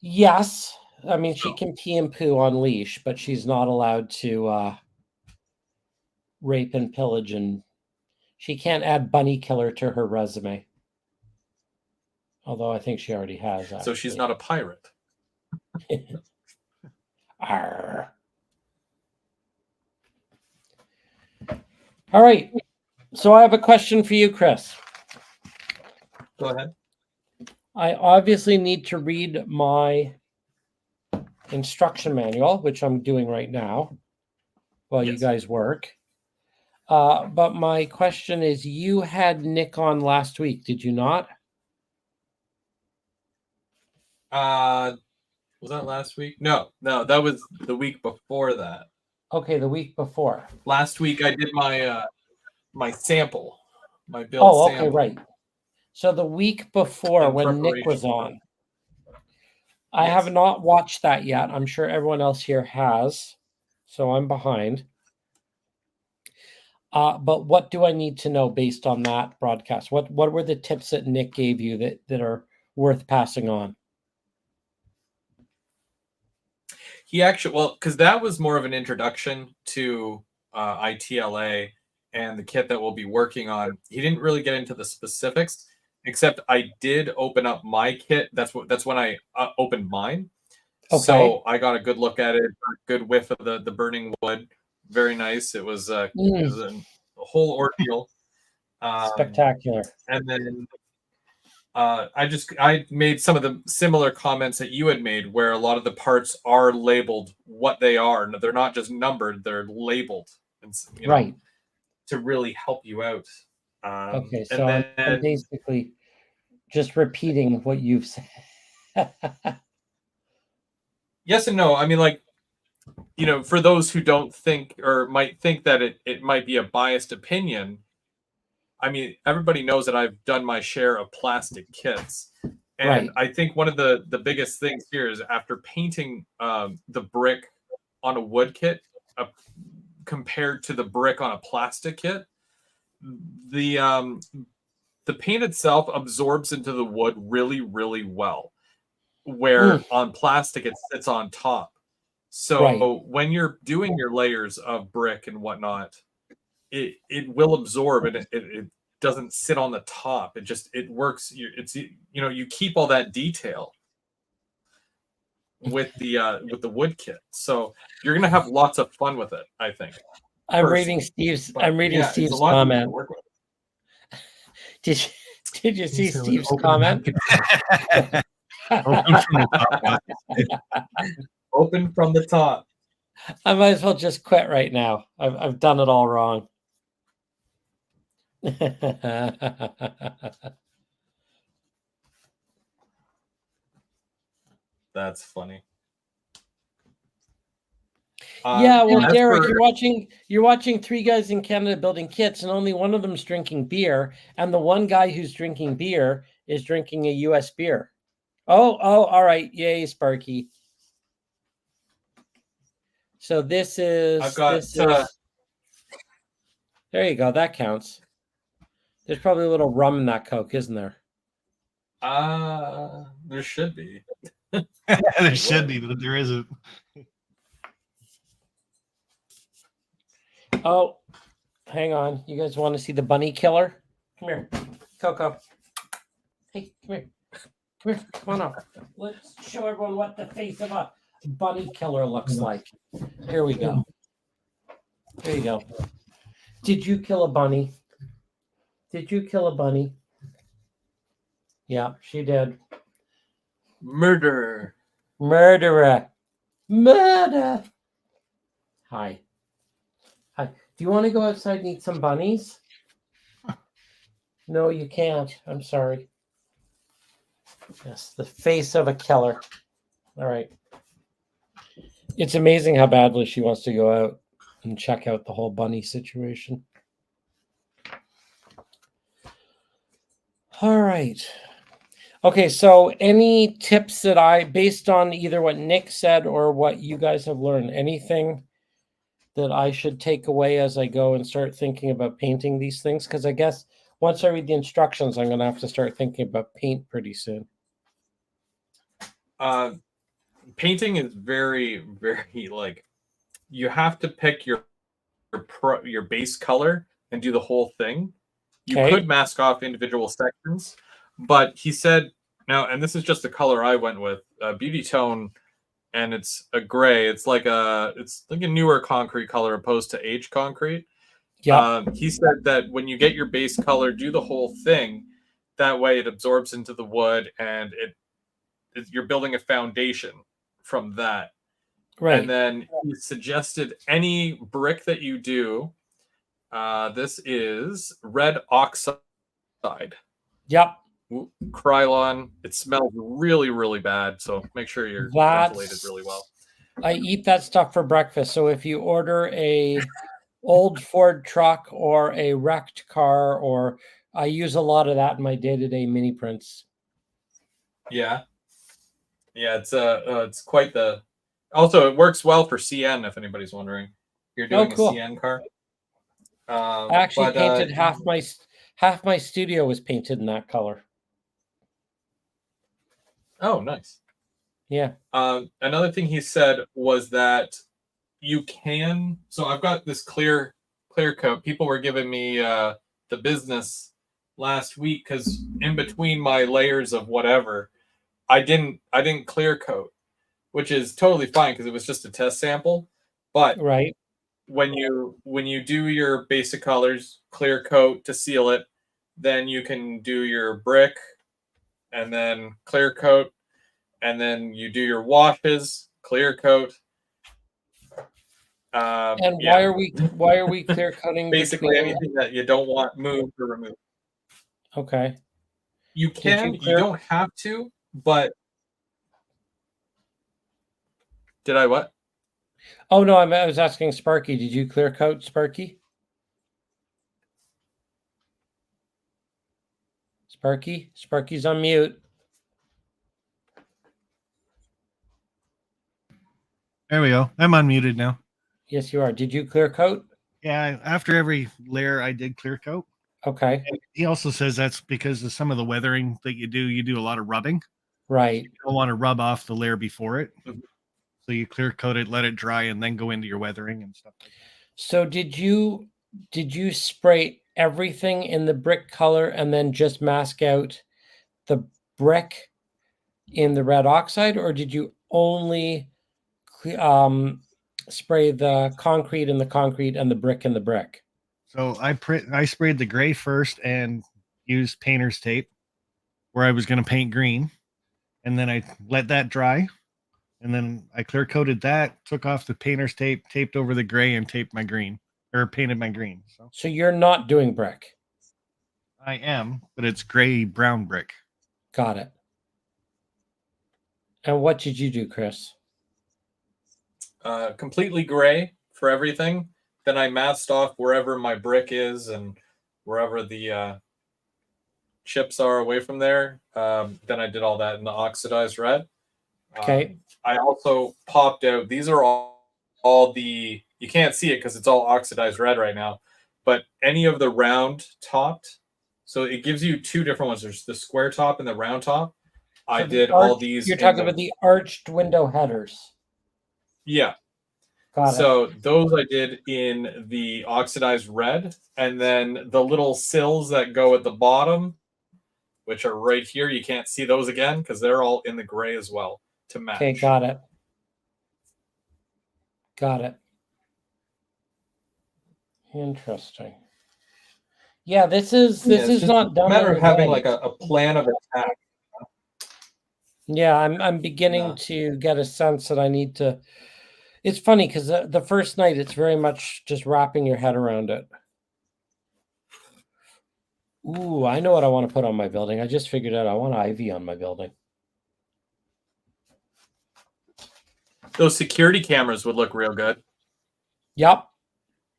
Yes. I mean, she can pee and poo on leash, but she's not allowed to rape and pillage, and she can't add bunny killer to her resume. Although I think she already has. Actually. So she's not a pirate. Arr. All right. So I have a question for you, Chris. Go ahead. I obviously need to read my instruction manual, which I'm doing right now while you guys work. But my question is, you had Nick on last week, did you not? Was that last week? No, that was the week before that. Okay, the week before. Last week I did my my sample, my build Oh, okay, sample. right. So the week before In when Nick was preparation. on, I Yes. have not watched that yet. I'm sure everyone else here has, so I'm behind. But what do I need to know based on that broadcast? What were the tips that Nick gave you that are worth passing on? He actually, well, because that was more of an introduction to ITLA and the kit that we'll be working on. He didn't really get into the specifics, except I did open up my kit. That's when I opened mine. Okay. So I got a good look at it, a good whiff of the burning wood. Very nice. It was a whole ordeal. Spectacular. And then I made some of the similar comments that you had made, where a lot of the parts are labeled what they are. They're not just numbered; they're labeled, and right, to really help you out. Okay, so I'm basically just repeating what you've said. Yes and no. I mean, like, for those who don't think or might think that it might be a biased opinion, I mean, everybody knows that I've done my share of plastic kits. And Right. I think one of the biggest things here is after painting the brick on a wood kit compared to the brick on a plastic kit, the paint itself absorbs into the wood really, really well. Where on plastic it sits on top. So when you're doing your layers of brick and whatnot, it will absorb and it doesn't sit on the top. It works. You keep all that detail with the wood kit, so you're gonna have lots of fun with it, I think. I'm reading Steve's comment. Did you see Steve's comment? Open from the top. I might as well just quit right now. I've done it all wrong. That's funny. Yeah, well, Derek, you're watching three guys in Canada building kits, and only one of them's drinking beer, and the one guy who's drinking beer is drinking a U.S. beer. Oh, all right, yay, Sparky. So this is. I've got. There you go. That counts. There's probably a little rum in that Coke, isn't there? There should be. There should be, but there isn't. Oh, hang on. You guys want to see the bunny killer? Come here, Coco. Hey, come here. Come here. Come on up. Let's show everyone what the face of a bunny killer looks like. Here we go. There you go. Did you kill a bunny? Did you kill a bunny? Yeah, she did. Murderer. Murderer. Murder. Hi. Hi. Do you want to go outside and eat some bunnies? No, you can't. I'm sorry. Yes, the face of a killer. All right. It's amazing how badly she wants to go out and check out the whole bunny situation. All right. Okay, so any tips that based on either what Nick said or what you guys have learned, anything that I should take away as I go and start thinking about painting these things? Because I guess once I read the instructions, I'm going to have to start thinking about paint pretty soon. Painting is very, very like, you have to pick your base color and do the whole thing. You could mask off individual sections, but he said now, and this is just the color I went with, Beauty Tone, and it's a gray. It's like a newer concrete color opposed to aged concrete. Yeah. He said that when you get your base color, do the whole thing. That way, it absorbs into the wood, and you're building a foundation from that. Right. And then he suggested any brick that you do, This is red oxide. Yep. Krylon. It smells really, really bad, so make sure you're ventilated really well. I eat that stuff for breakfast. So if you order a old Ford truck or a wrecked car, or I use a lot of that in my day-to-day mini prints. Yeah. Yeah, it's quite the. Also, it works well for CN. If anybody's wondering, you're doing cool. a CN car. I actually painted half my studio was painted in that color. Oh, nice. Yeah. Another thing he said was that you can. So I've got this clear coat. People were giving me the business last week because in between my layers of whatever, I didn't clear coat, which is totally fine because it was just a test sample. But right, when you do your basic colors, clear coat to seal it, then you can do your brick, and then clear coat, and then you do your washes, clear coat. And why are we clear cutting? Basically, anything that you don't want moved or removed. Okay. You can. You don't have to, but did I what? Oh no, I was asking Sparky. Did you clear coat, Sparky? Sparky's on mute. There we go. I'm unmuted now. Yes, you are. Did you clear coat? Yeah, after every layer, I did clear coat. Okay. And he also says that's because of some of the weathering that you do a lot of rubbing. Right. You don't want to rub off the layer before it. Mm-hmm. So you clear coat it, let it dry, and then go into your weathering and stuff like that. So did you spray everything in the brick color and then just mask out the brick in the red oxide, or did you only spray the concrete in the concrete and the brick in the brick? So I sprayed the gray first and used painter's tape where I was going to paint green, and then I let that dry, and then I clear coated that, took off the painter's tape, taped over the gray, and taped my green, or painted my green. So you're not doing brick? I am, but it's gray brown brick. Got it. And what did you do, Chris? Completely gray for everything. Then I masked off wherever my brick is and wherever the chips are away from there. Then I did all that in the oxidized red. Okay. I also popped out. These are all the. You can't see it because it's all oxidized red right now. But any of the round topped, so it gives you two different ones. There's the square top and the round top. So I did all these. You're talking about the arched window headers. Yeah. Got so it. Those I did in the oxidized red, and then the little sills that go at the bottom, which are right here, you can't see those again because they're all in the gray as well to match. Okay, got it. Got it. Interesting. Yeah, this is not done. A matter of having like a plan of attack. Yeah, I'm beginning to get a sense that I need to. It's funny because the first night it's very much just wrapping your head around it. Ooh, I know what I want to put on my building. I just figured out I want ivy on my building. Those security cameras would look real good. Yep.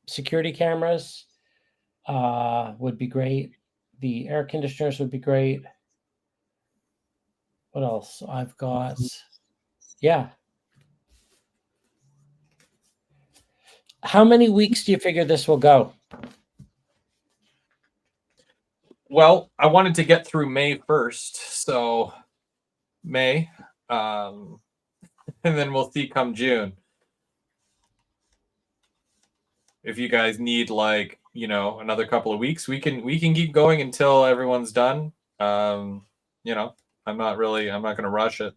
Security cameras would be great. The air conditioners would be great. What else? I've got, yeah. How many weeks do you figure this will go? Well, I wanted to get through May 1st, so May, and then we'll see come June. If you guys need another couple of weeks, we can keep going until everyone's done. I'm not going to rush it.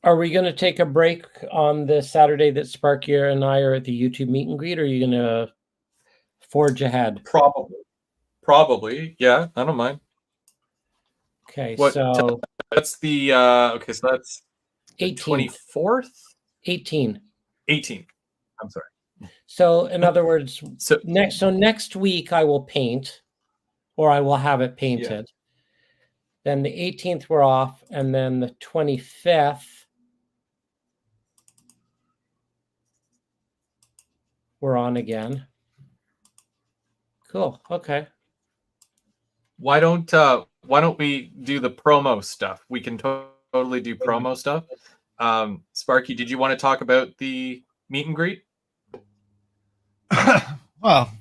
Are we going to take a break on the Saturday that Sparky and I are at the YouTube meet and greet, or are you going to forge ahead? Probably. Yeah, I don't mind. Okay, so that's the so that's 18th. 24th? 18. 18. I'm sorry. So in other words, So next week I will paint, or I will have it painted. Then the 18th we're off, and then the 25th we're on again. Cool. Okay. why don't we do the promo stuff? We can totally do promo stuff. Sparky, did you want to talk about the meet and greet? Well,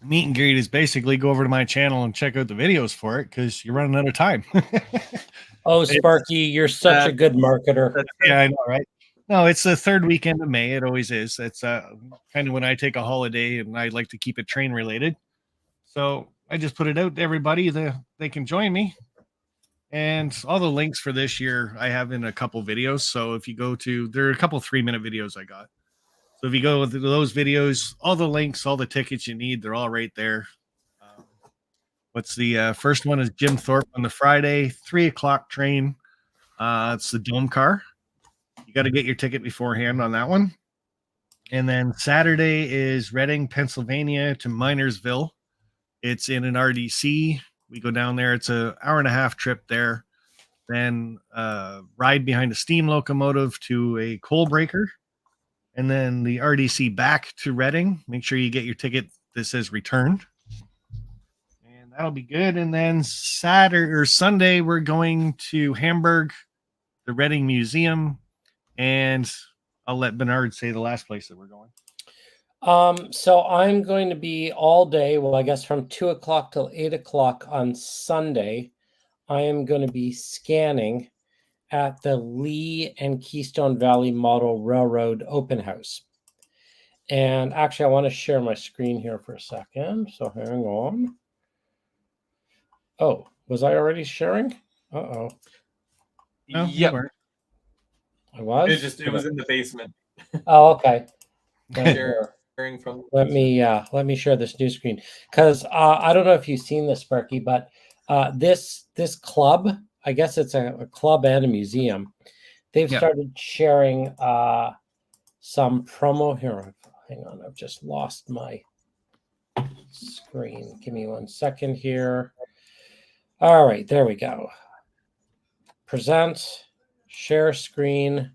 meet and greet is basically go over to my channel and check out the videos for it because you're running out of time. Oh, Sparky, you're such a good marketer. Yeah, I know, right? No, it's the third weekend of May. It always is. It's kind of when I take a holiday, and I like to keep it train related. So I just put it out to everybody that they can join me. And all the links for this year I have in a couple videos. So if you go to, there are a couple 3-minute videos I got. So if you go to those videos, all the links, all the tickets you need, they're all right there. What's the first one is Jim Thorpe on the Friday, 3:00 train. It's the Dome car. You got to get your ticket beforehand on that one. And then Saturday is Reading, Pennsylvania to Minersville. It's in an RDC. We go down there. It's an hour-and-a-half trip there. Then ride behind a steam locomotive to a coal breaker. And then the RDC back to Reading. Make sure you get your ticket that says returned. And that'll be good. And then Saturday or Sunday, we're going to Hamburg, the Reading Museum. And I'll let Bernard say the last place that we're going. So I'm going to be all day. Well, I guess from 2:00 till 8:00 on Sunday. I am going to be scanning at the Lee and Keystone Valley Model Railroad Open House. And actually, I want to share my screen here for a second. So hang on. Oh, was I already sharing? Uh-oh. No, Yep. I was? It was in the basement. Oh, okay. Sharing from Let me share this new screen, because I don't know if you've seen this, Sparky, but this club, I guess it's a club and a museum. They've started sharing some promo here. Hang on, I've just lost my screen. Give me 1 second here. All right, there we go. Present, share screen.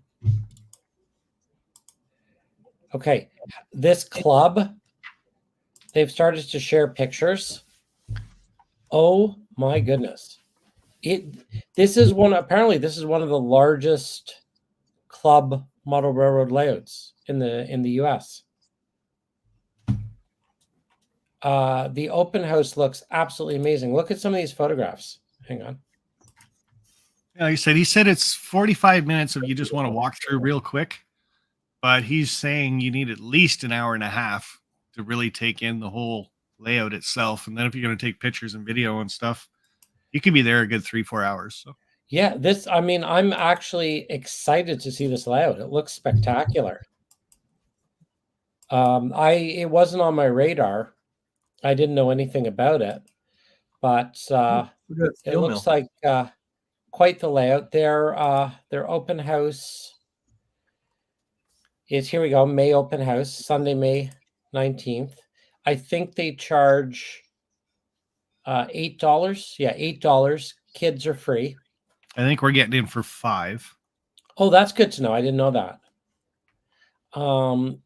Okay, this club, they've started to share pictures. Oh my goodness. This is one of the largest club model railroad layouts in the US. The open house looks absolutely amazing. Look at some of these photographs. Hang on. Yeah, he said it's 45 minutes if you just want to walk through real quick. But he's saying you need at least an hour and a half to really take in the whole layout itself. And then if you're going to take pictures and video and stuff, you could be there a good 3-4 hours. So yeah, I'm actually excited to see this layout. It looks spectacular. It wasn't on my radar. I didn't know anything about it, but it looks like quite the layout. Their open house is, here we go, May open house, Sunday, May 19th. I think they charge $8. Yeah, $8. Kids are free. I think we're getting in for $5. Oh, that's good to know. I didn't know that.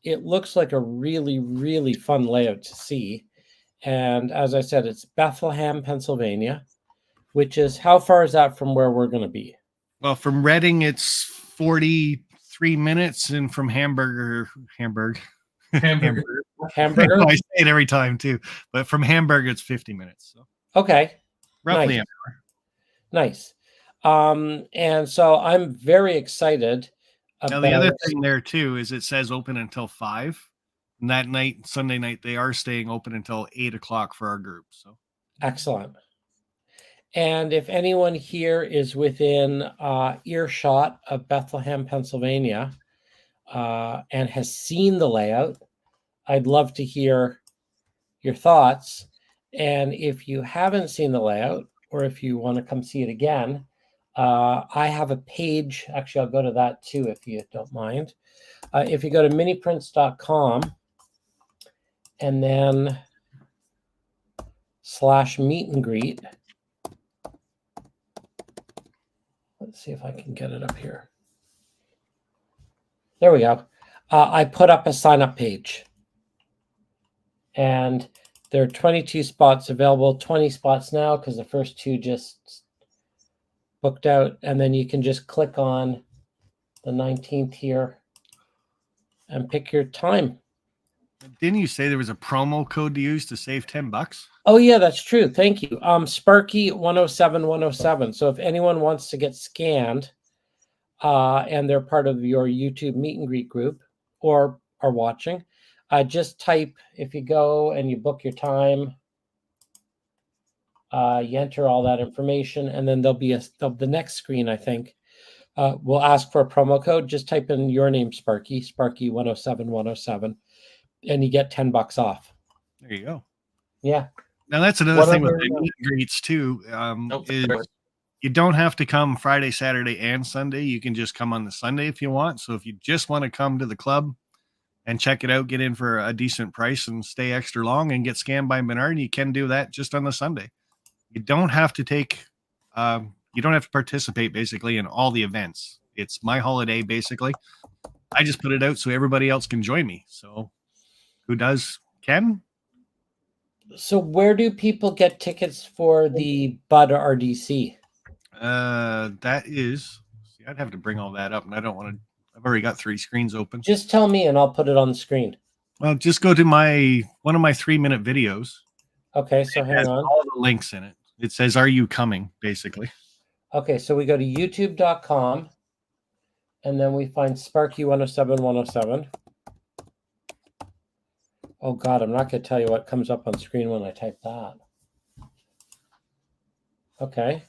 It looks like a really, really fun layout to see. And as I said, it's Bethlehem, Pennsylvania, which is, how far is that from where we're going to be? Well, from Reading, it's 43 minutes, and from Hamburg. I say it every time too, but from Hamburg, it's 50 minutes. So. Okay. Roughly nice. an hour. Nice. And so I'm very excited. Now, the other thing there too is it says open until 5. And that night, Sunday night, they are staying open until 8:00 for our group. So excellent. And if anyone here is within earshot of Bethlehem, Pennsylvania, and has seen the layout, I'd love to hear your thoughts. And if you haven't seen the layout, or if you want to come see it again, I have a page. Actually, I'll go to that too if you don't mind. If you go to miniprints.com and then /meet and greet. Let's see if I can get it up here. There we go. I put up a sign up page. And there are 22 spots available, 20 spots now because the first 2 just booked out. And then you can just click on the 19th here and pick your time. Didn't you say there was a promo code to use to save $10? Oh yeah, that's true. Thank you. Sparky 107 So if anyone wants to get scanned and they're part of your YouTube meet and greet group or are watching, just type, if you go and you book your time, you enter all that information, and then there'll be the next screen, I think, will ask for a promo code. Just type in your name, Sparky 107, and you get $10 off. There you go. Yeah. Now that's another thing with the meet and greets too. Is you don't have to come Friday, Saturday, and Sunday. You can just come on the Sunday if you want. So if you just want to come to the club and check it out, get in for a decent price and stay extra long and get scanned by Bernard, you can do that just on the Sunday. You don't have to take, you don't have to participate basically in all the events. It's my holiday basically. I just put it out so everybody else can join me. So who does can. So where do people get tickets for the Bud RDC? That is, see, I'd have to bring all that up, and I don't want to. I've already got 3 screens open. Just tell me, and I'll put it on the screen. Well, just go to one of my 3-minute videos. Okay, so hang on. All the links in it. It says, "Are you coming?" Basically. Okay, so we go to YouTube.com, and then we find Sparky 107. Oh God, I'm not going to tell you what comes up on screen when I type that. Okay.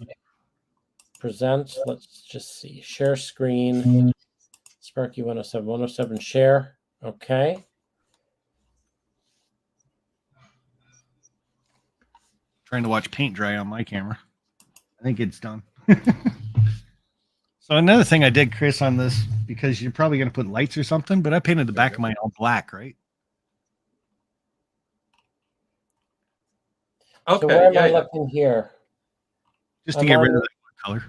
Present. Let's just see. Share screen. Sparky 107 share. Okay. Trying to watch paint dry on my camera. I think it's done. So another thing I did, Chris, on this, because you're probably going to put lights or something, but I painted the back of mine all black, right? Okay. So where am I looking here? Just to get rid of that color.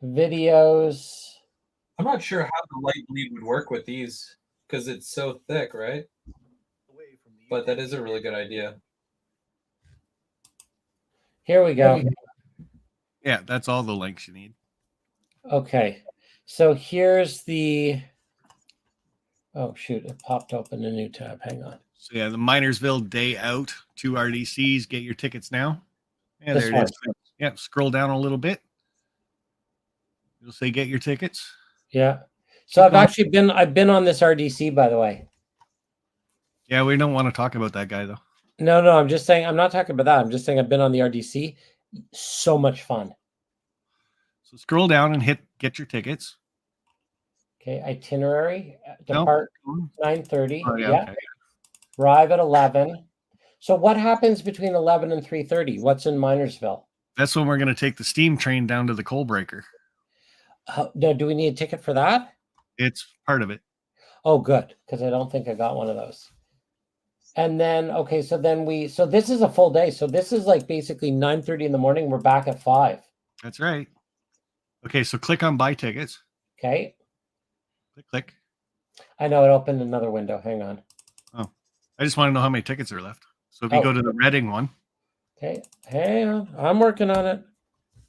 Videos. I'm not sure how the light bleed would work with these because it's so thick, right? But that is a really good idea. Here we go. Yeah, that's all the links you need. Okay. So here's the... Oh, shoot. It popped open a new tab. Hang on. So yeah, the Minersville Day Out 2 RDCs. Get your tickets now. Yeah, there it is. Yeah, scroll down a little bit. You'll say get your tickets. Yeah. So I've been on this RDC, by the way. Yeah, we don't want to talk about that guy though. No, I'm just saying, I'm not talking about that. I'm just saying I've been on the RDC. So much fun. So scroll down and hit get your tickets. Okay, itinerary. Depart 9:30. Oh, yeah. Okay. Arrive at 11. So what happens between 11 and 3:30? What's in Minersville? That's when we're going to take the steam train down to the coal breaker. No, do we need a ticket for that? It's part of it. Oh, good, because I don't think I got one of those. And then, okay, so this is a full day. So this is like basically 9:30 in the morning. We're back at 5. That's right. Okay, so click on buy tickets. Okay. Click. I know it opened another window. Hang on. Oh, I just want to know how many tickets are left. So if you go to the Reading one. Okay, hang on. I'm working on it.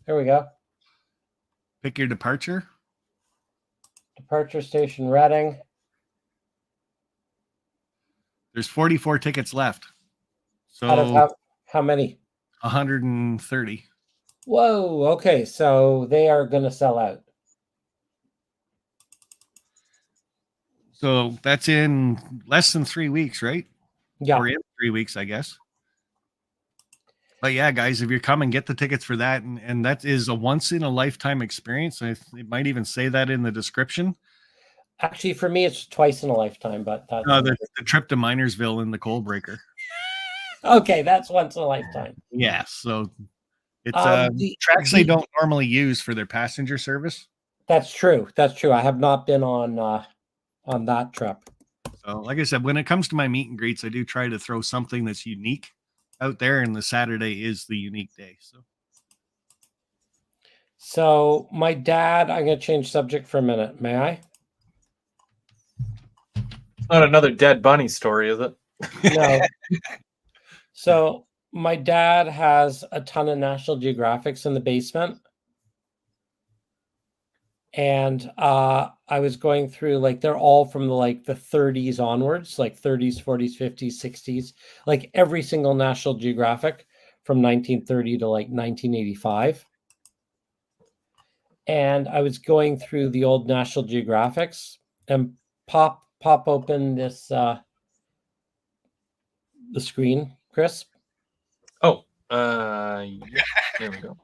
There we go. Pick your departure. Departure station, Reading. There's 44 tickets left. So out of how many? 130. Whoa. Okay, so they are going to sell out. So that's in less than 3 weeks, right? Yeah. Or in 3 weeks, I guess. But yeah, guys, if you're coming, get the tickets for that. And that is a once in a lifetime experience. It might even say that in the description. Actually, for me, it's twice in a lifetime, but that's the trip to Minersville in the coal breaker. Okay, that's once in a lifetime. Yeah. So It's The- tracks they the- don't normally use for their passenger service. That's true. That's true. I have not been on that trip. So, like I said, when it comes to my meet and greets, I do try to throw something that's unique out there, and the Saturday is the unique day. So my dad, I'm going to change subject for a minute. May I? It's not another dead bunny story, is it? No. So my dad has a ton of National Geographics in the basement. And I was going through, like, they're all from the 30s onwards, like 30s, 40s, 50s, 60s, like every single National Geographic from 1930 to like 1985. And I was going through the old National Geographics and pop open this the screen, Chris. Oh, yeah, there we go.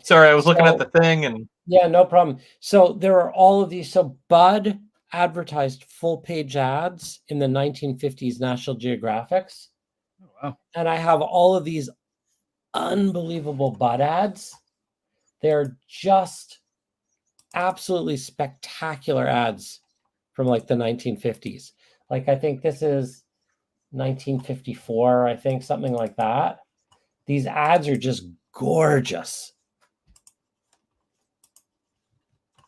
Sorry, I was looking at the thing and Yeah, no problem. So there are all of these. So Bud advertised full page ads in the 1950s National Geographics. Oh, wow. And I have all of these unbelievable Bud ads. They're just absolutely spectacular ads from like the 1950s. Like, I think this is 1954, I think, something like that. These ads are just gorgeous.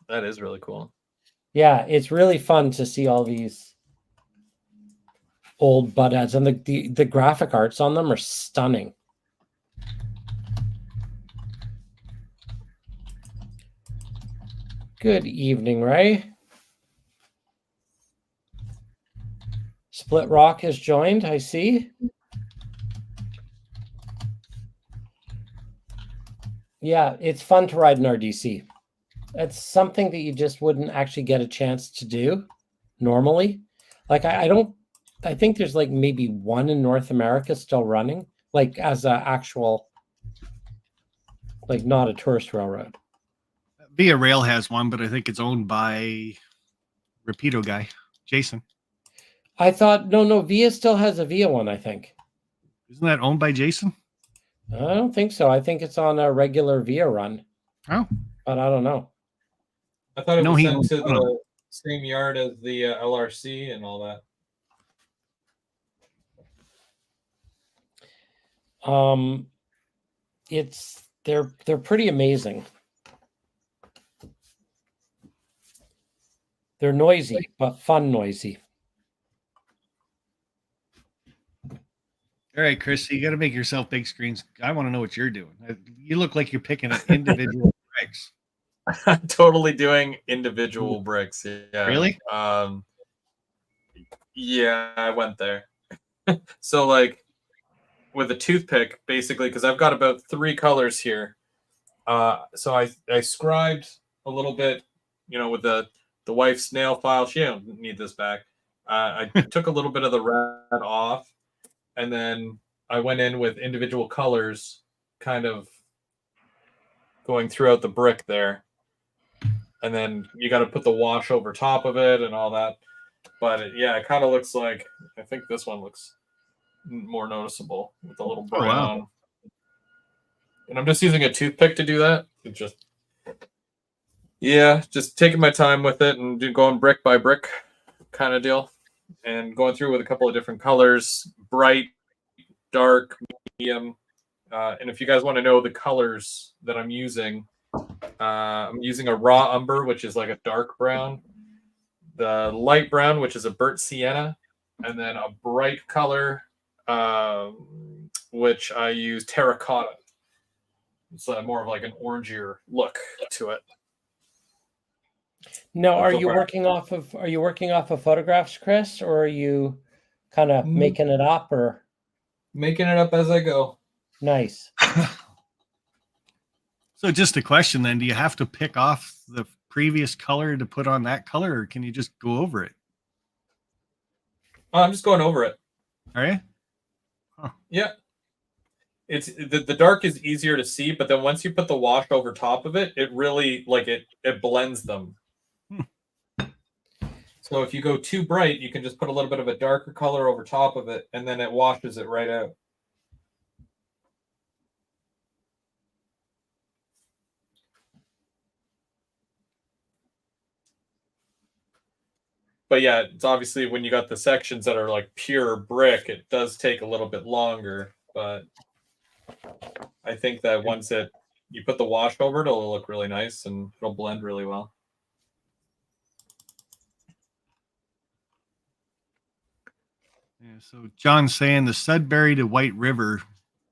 that is really cool. Yeah, it's really fun to see all these old Bud ads, and the graphic arts on them are stunning. Good evening, Ray. Split Rock has joined, I see. Yeah, it's fun to ride an RDC. It's something that you just wouldn't actually get a chance to do normally. Like, I think there's like maybe one in North America still running, like as an actual, like not a tourist railroad. Via Rail has one, but I think it's owned by Rapido guy, Jason. I thought, no, Via still has a Via one, I think. Isn't that owned by Jason? I don't think so. I think it's on a regular Via run. Oh. But I don't know. I thought it No, was he sent owns to one of them. the same yard as the LRC and all that. They're pretty amazing. They're noisy, but fun noisy. All right, Chris, you got to make yourself big screens. I want to know what you're doing. You look like you're picking an individual bricks. I'm totally doing individual bricks. Yeah. Really? Yeah, I went there. So, like, with a toothpick, basically, because I've got about 3 colors here. So I scribed a little bit, with the wife's nail file. She don't need this back. I took a little bit of the red off, and then I went in with individual colors, kind of going throughout the brick there. And then you got to put the wash over top of it and all that. But it kind of looks like, I think this one looks more noticeable with the little brown. Oh, wow. And I'm just using a toothpick to do that. Just taking my time with it and going brick by brick kind of deal. And going through with a couple of different colors, bright, dark, medium. And if you guys want to know the colors that I'm using a raw umber, which is like a dark brown, the light brown, which is a burnt sienna, and then a bright color, which I use terracotta. It's more of like an orangier look to it. Now, are you working off of photographs, Chris, or are you kind of making it up, or making it up as I go? Nice. So just a question then, do you have to pick off the previous color to put on that color, or can you just go over it? I'm just going over it. Are you? Huh. Yeah. It's the dark is easier to see, but then once you put the wash over top of it, it really it blends them. So if you go too bright, you can just put a little bit of a darker color over top of it, and then it washes it right out. But yeah, it's obviously when you got the sections that are like pure brick, it does take a little bit longer. But I think that once you put the wash over it, it'll look really nice and it'll blend really well. Yeah, so John's saying the Sudbury to White River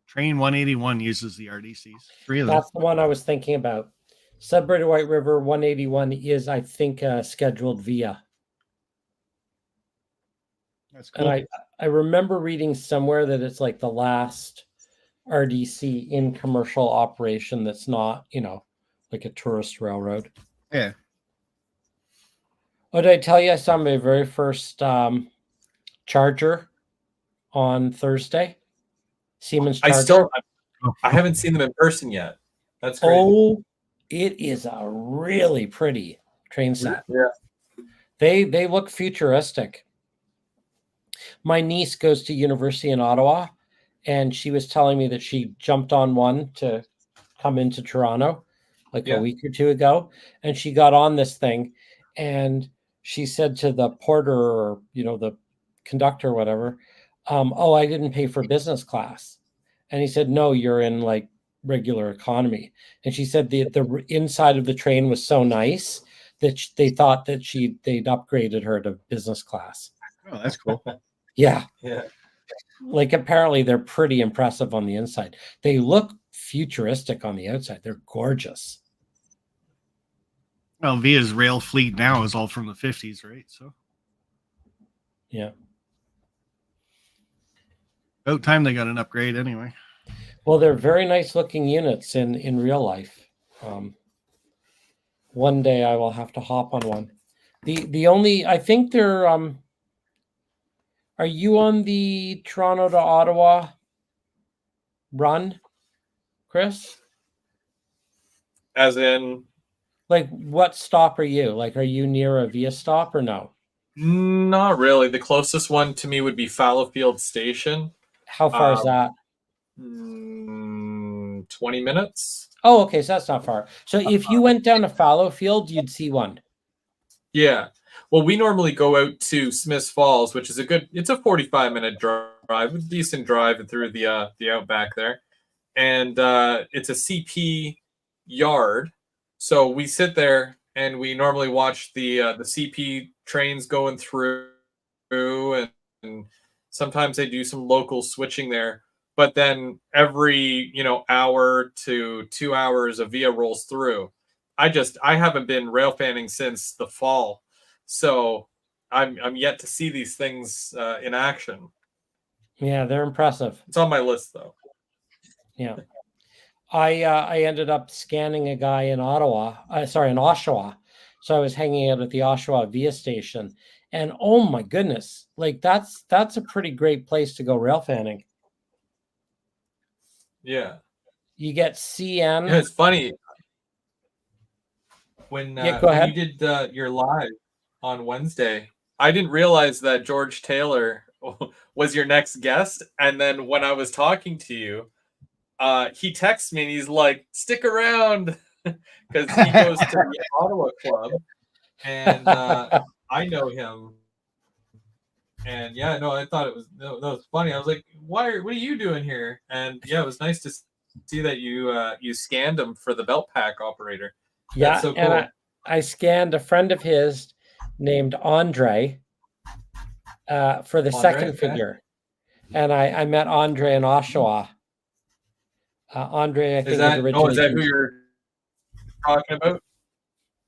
train 181 uses the RDCs. 3 of them. That's the one I was thinking about. Sudbury to White River 181 is, I think, scheduled via. That's cool. And I remember reading somewhere that it's like the last RDC in commercial operation that's not, like a tourist railroad. Yeah. Oh, did I tell you I saw my very first Charger on Thursday? Siemens Charger. I haven't seen them in person yet. That's crazy. Oh, it is a really pretty train set. Yeah. They look futuristic. My niece goes to university in Ottawa, and she was telling me that she jumped on one to come into Toronto like a week or two ago, and she got on this thing, and she said to the porter or the conductor or whatever, "Oh, I didn't pay for business class," and he said, "No, you're in like regular economy." And she said the inside of the train was so nice that they thought that they'd upgraded her to business class. Oh, that's cool. Yeah. Yeah. Like apparently they're pretty impressive on the inside. They look futuristic on the outside. They're gorgeous. Well, Via's rail fleet now is all from the 50s, right? So yeah. About time they got an upgrade anyway. Well, they're very nice looking units in real life. One day I will have to hop on one. The only, I think they're are you on the Toronto to Ottawa run, Chris? As in, like, what stop are you? Like, are you near a Via stop or no? Not really. The closest one to me would be Fallowfield Station. How far is that? 20 minutes. Oh, okay, so that's not far. So if you went down to Fallowfield, you'd see one. Yeah. Well, we normally go out to Smiths Falls, which is it's a 45-minute drive, a decent drive through the outback there. And it's a CP yard. So we sit there and we normally watch the CP trains going through, and sometimes they do some local switching there. But then every hour to 2 hours, a Via rolls through. I haven't been rail fanning since the fall, so I'm yet to see these things in action. Yeah, they're impressive. It's on my list though. Yeah. I ended up scanning a guy in in Oshawa. So I was hanging out at the Oshawa Via station, and oh my goodness, like that's a pretty great place to go rail fanning. Yeah. You get CN. Yeah, it's funny. When you did your live on Wednesday, I didn't realize that George Taylor was your next guest. And then when I was talking to you, he texts me and he's like, "Stick around," because he goes to the Ottawa club, and I know him. And yeah, no, I thought that was funny. I was like, what are you doing here? And yeah, it was nice to see that you scanned him for the belt pack operator. Yeah, that's so cool. And I scanned a friend of his named Andre for the second figure, and I met Andre in Oshawa. Andre, I think, is that who you're talking about?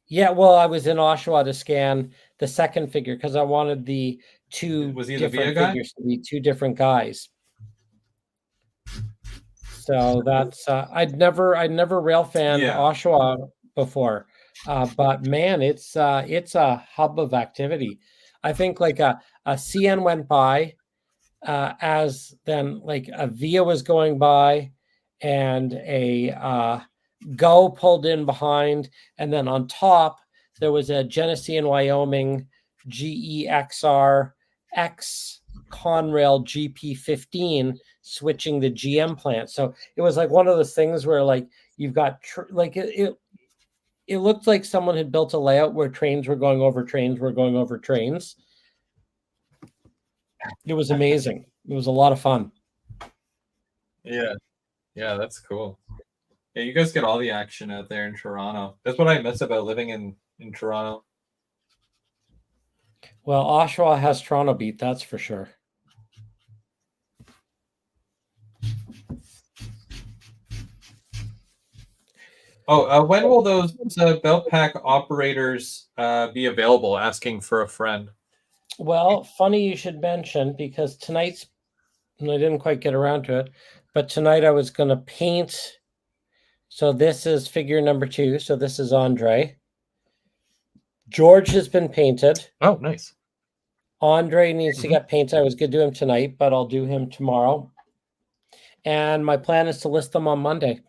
Yeah, well, I was in Oshawa to scan the second figure because I wanted the two different figures to be two different guys. So that's I'd never rail fanned Oshawa before, but man, it's a hub of activity. I think like a CN went by, as then like a Via was going by, and a Go pulled in behind, and then on top there was a Genesee and Wyoming GEXR X Conrail GP15 switching the GM plant. So it was like one of those things where like you've got it looked like someone had built a layout where trains were going over trains were going over trains. It was amazing. It was a lot of fun. Yeah. Yeah, that's cool. Yeah, you guys get all the action out there in Toronto. That's what I miss about living in Toronto. Well, Oshawa has Toronto beat, that's for sure. Oh, when will those belt pack operators be available? Asking for a friend. Well, funny you should mention, because tonight's, and I didn't quite get around to it, but tonight I was going to paint. So this is figure number 2. So this is Andre. George has been painted. Oh, nice. Andre needs to get painted. I was going to do him tonight, but I'll do him tomorrow. And my plan is to list them on Monday.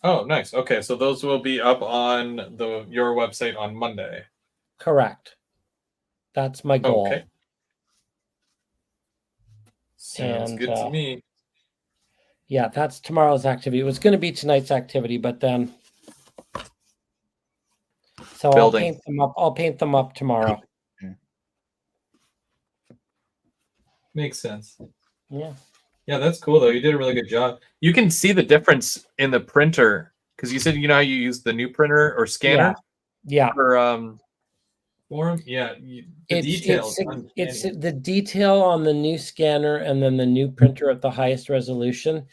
Oh, nice. Okay, so those will be up on your website on Monday. Correct. That's my goal. Okay. Sounds good to me. Yeah, that's tomorrow's activity. It was going to be tonight's activity, but then so I'll paint them up. I'll paint them up tomorrow. Makes sense. Yeah. Yeah, that's cool though. You did a really good job. You can see the difference in the printer because you said how you use the new printer or scanner. Yeah. For form. Yeah. The details. It's the detail on the new scanner and then the new printer at the highest resolution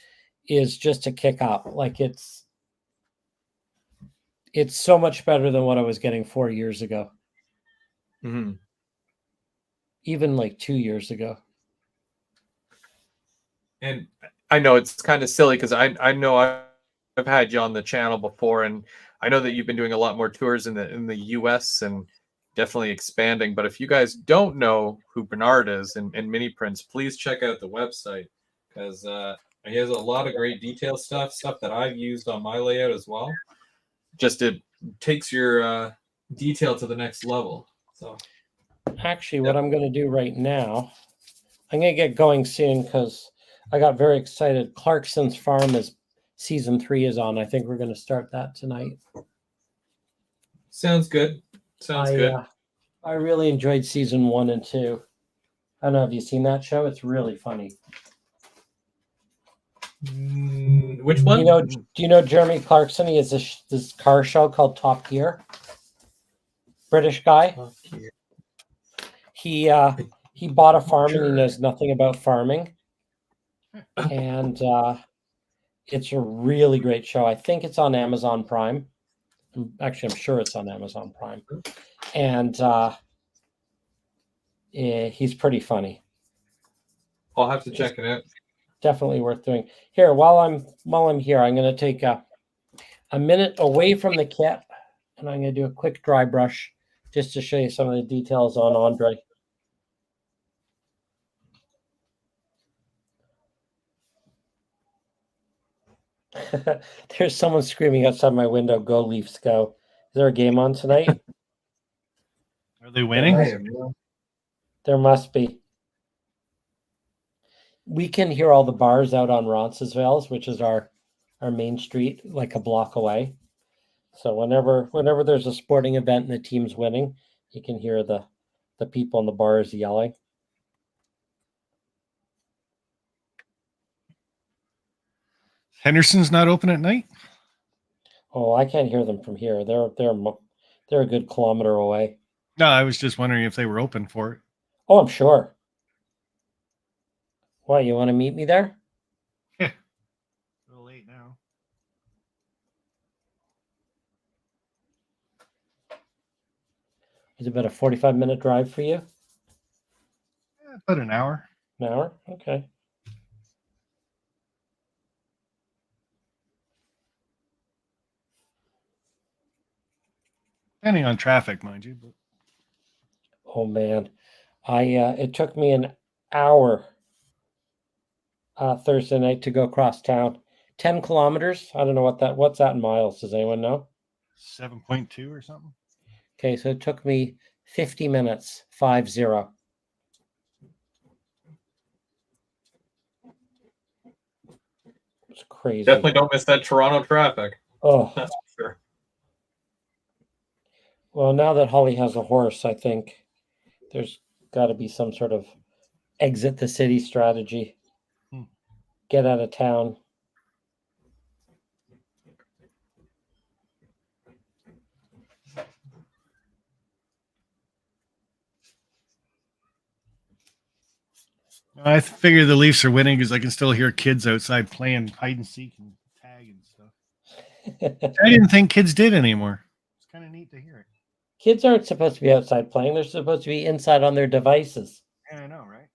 is just a kick up. Like it's so much better than what I was getting 4 years ago. Mm-hmm. Even like 2 years ago. And I know it's kind of silly because I know I've had you on the channel before, and I know that you've been doing a lot more tours in the US and definitely expanding. But if you guys don't know who Bernard is and Mini Prints, please check out the website because he has a lot of great detail stuff that I've used on my layout as well. Just it takes your detail to the next level. So actually, what I'm going to do right now, I'm going to get going soon because I got very excited. Clarkson's Farm is season 3 is on. I think we're going to start that tonight. Sounds good. Sounds good. I really enjoyed season 1 and 2. I don't know. Have you seen that show? It's really funny. Which one? Do you know Jeremy Clarkson? He has this car show called Top Gear. British guy. He bought a farm and he knows nothing about farming. And it's a really great show. I think it's on Amazon Prime. Actually, I'm sure it's on Amazon Prime. And he's pretty funny. I'll have to check it out. Definitely worth doing. Here, while I'm here, I'm going to take a minute away from the kit, and I'm going to do a quick dry brush just to show you some of the details on Andre. There's someone screaming outside my window, "Go Leafs, go." Is there a game on tonight? Are they winning? There must be. We can hear all the bars out on Roncesvalles, which is our main street, like a block away. So whenever there's a sporting event and the team's winning, you can hear the people in the bars yelling. Henderson's not open at night? Oh, I can't hear them from here. They're a good kilometer away. No, I was just wondering if they were open for it. Oh, I'm sure. Why, you want to meet me there? Yeah. A little late now. Is it about a 45-minute drive for you? Yeah, about an hour. An hour? Okay. Depending on traffic, mind you. But... Oh man, it took me an hour Thursday night to go across town. 10 kilometers. I don't know what's that in miles. Does anyone know? 7.2 or something. Okay, so it took me 50 minutes. 50. It's crazy. Definitely don't miss that Toronto traffic. Oh, that's for Well, now that Holly has a horse, I think there's got to be some sort of exit the city strategy. Get out of town. I figure the Leafs are winning because I can still hear kids outside playing hide and seek and tag and stuff. I didn't think kids did anymore. It's kind of neat to hear it. Kids aren't supposed to be outside playing. They're supposed to be inside on their devices. Yeah, I know, right?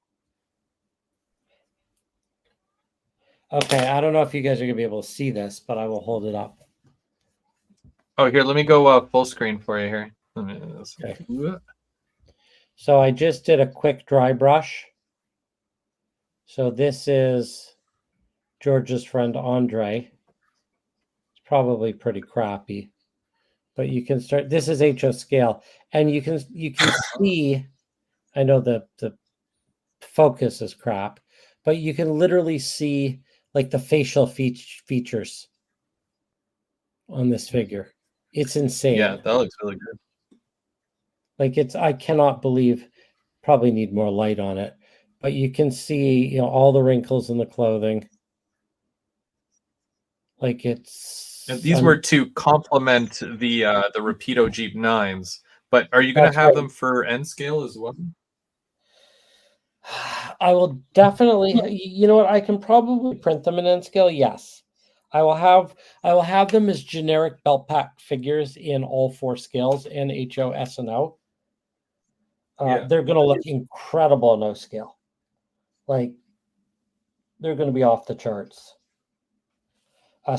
Okay, I don't know if you guys are going to be able to see this, but I will hold it up. Oh, here, let me go full screen for you here. Okay. So I just did a quick dry brush. So this is George's friend Andre. It's probably pretty crappy, but you can start. This is HO scale, and you can see. I know the focus is crap, but you can literally see like the facial features on this figure. It's insane. Yeah, that looks really good. Like I cannot believe, probably need more light on it, but you can see, all the wrinkles in the clothing. Like it's. And these were to complement the Rapido Jeep 9s, but are you going to have them for N scale as well? I will definitely. You know what? I can probably print them in N scale. Yes, I will have them as generic belt pack figures in all 4 scales, N, HO, S, and O. They're going to look incredible in O scale. Like they're going to be off the charts.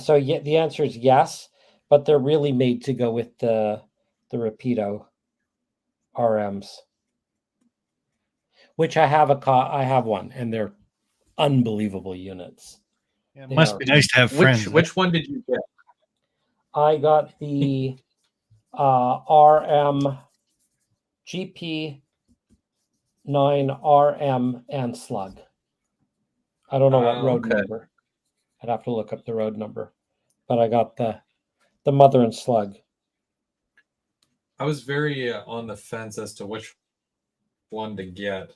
So yeah, the answer is yes, but they're really made to go with the Rapido RMs, which I have one, and they're unbelievable units. Yeah, it must be nice to have friends. Which one did you get? I got the RM GP 9 RM and Slug. I don't know what road number. I'd have to look up the road number, but I got the Mother and Slug. I was very on the fence as to which one to get.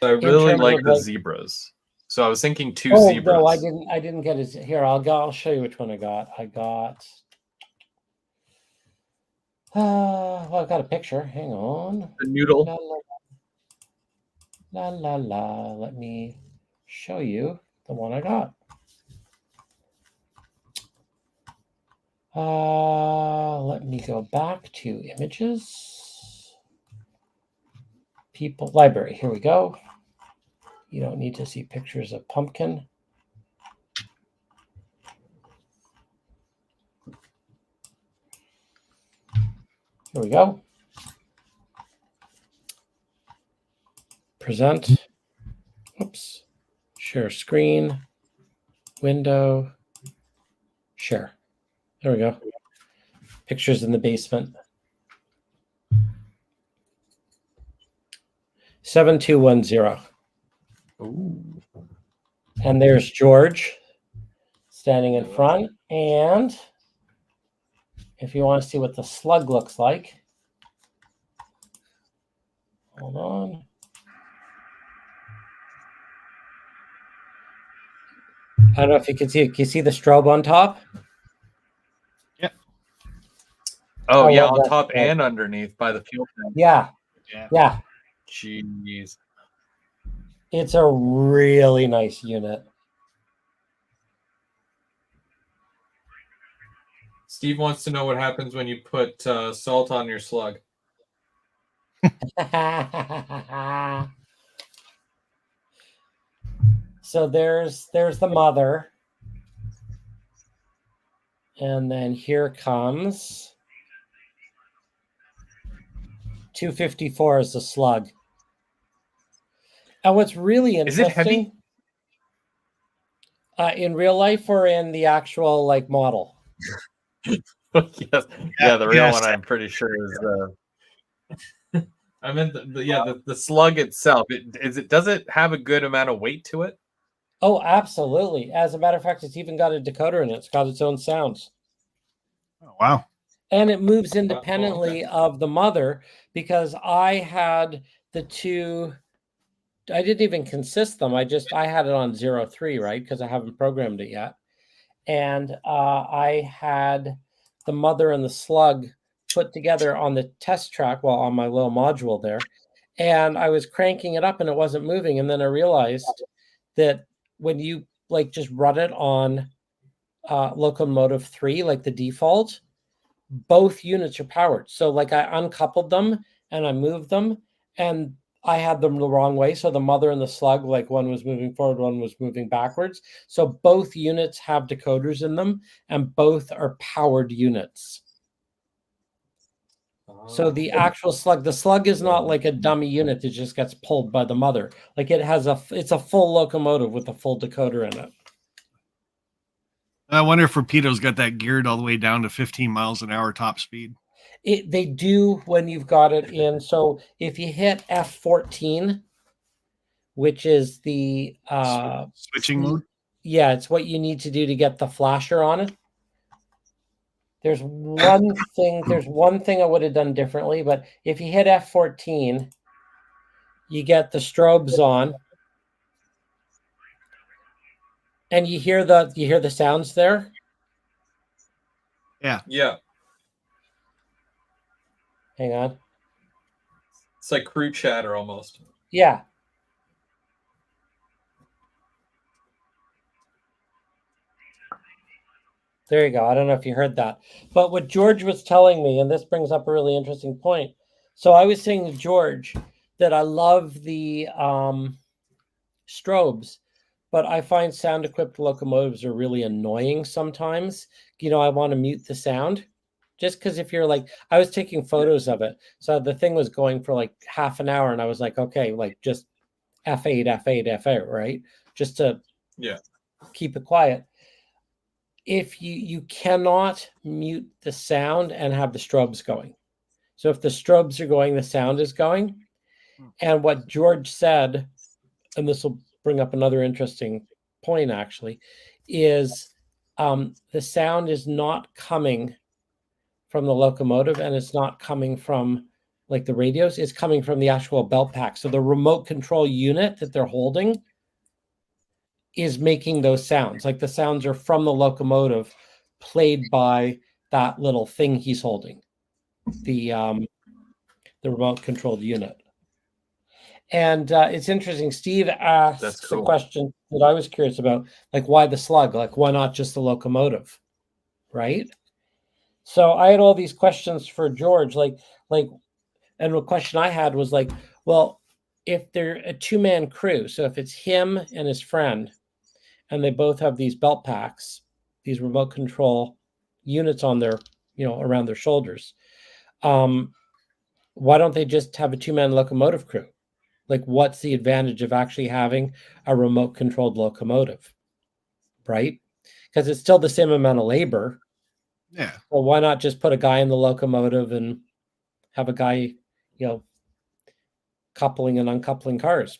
I really like the zebras, so I was thinking 2 zebras. No, I didn't get it. Here, I'll show you which one I got. I got. Well, I've got a picture. Hang on. The noodle. La la la. Let me show you the one I got. Let me go back to images. People library. Here we go. You don't need to see pictures of pumpkin. Here we go. Present. Oops. Share screen. Window. Share. There we go. Pictures in the basement. 7210. Ooh. And there's George standing in front. And if you want to see what the slug looks like, hold on. I don't know if you can see it. Can you see the strobe on top? Yep. Oh yeah, on top and underneath by the fuel tank. Yeah. Jeez. It's a really nice unit. Steve wants to know what happens when you put salt on your slug. So there's the mother. And then here comes 254 is the slug. And what's really interesting, is it heavy? In real life or in the actual model? Yes. Yeah, the real one I'm pretty sure is I meant the slug itself. Does it have a good amount of weight to it? Oh, absolutely. As a matter of fact, it's even got a decoder in it. It's got its own sounds. Oh, wow. And it moves independently of the mother, because I had the two. I didn't even consist them. I had it on 0.3, right? Because I haven't programmed it yet. And I had the mother and the slug put together on the test track, well, on my little module there. And I was cranking it up and it wasn't moving. And then I realized that when you like just run it on locomotive 3, like the default, both units are powered. So like I uncoupled them and I moved them, and I had them the wrong way. So the mother and the slug, like one was moving forward, one was moving backwards. So both units have decoders in them and both are powered units. So the actual slug, the slug is not like a dummy unit that just gets pulled by the mother. Like it's a full locomotive with a full decoder in it. I wonder if Rapido's got that geared all the way down to 15 miles an hour top speed. They do when you've got it in. So if you hit F14, which is the switching mode. Yeah, it's what you need to do to get the flasher on it. There's one thing I would have done differently, but if you hit F14, you get the strobes on, and you hear the sounds there. Yeah. Hang on. It's like crew chatter almost. Yeah. There you go. I don't know if you heard that. But what George was telling me, and this brings up a really interesting point. So I was saying to George that I love the strobes, but I find sound-equipped locomotives are really annoying sometimes. I want to mute the sound. Just because if you're like, I was taking photos of it. So the thing was going for like half an hour, and I was like, okay, like just F8, F8, F8, right? Just to keep it quiet. If you cannot mute the sound and have the strobes going. So if the strobes are going, the sound is going. And what George said, and this will bring up another interesting point actually, is the sound is not coming from the locomotive, and it's not coming from like the radios, it's coming from the actual belt pack. So the remote control unit that they're holding is making those sounds. Like the sounds are from the locomotive played by that little thing he's holding, the remote controlled unit. And it's interesting. Steve asked a question that I was curious about, like why the slug? Like why not just the locomotive, right? So I had all these questions for George, and the question I had was like, well, if they're a two-man crew, so if it's him and his friend, and they both have these belt packs, these remote control units on their, around their shoulders, why don't they just have a two-man locomotive crew? Like, what's the advantage of actually having a remote controlled locomotive, right? Because it's still the same amount of labor. Yeah. Well, why not just put a guy in the locomotive and have a guy, coupling and uncoupling cars?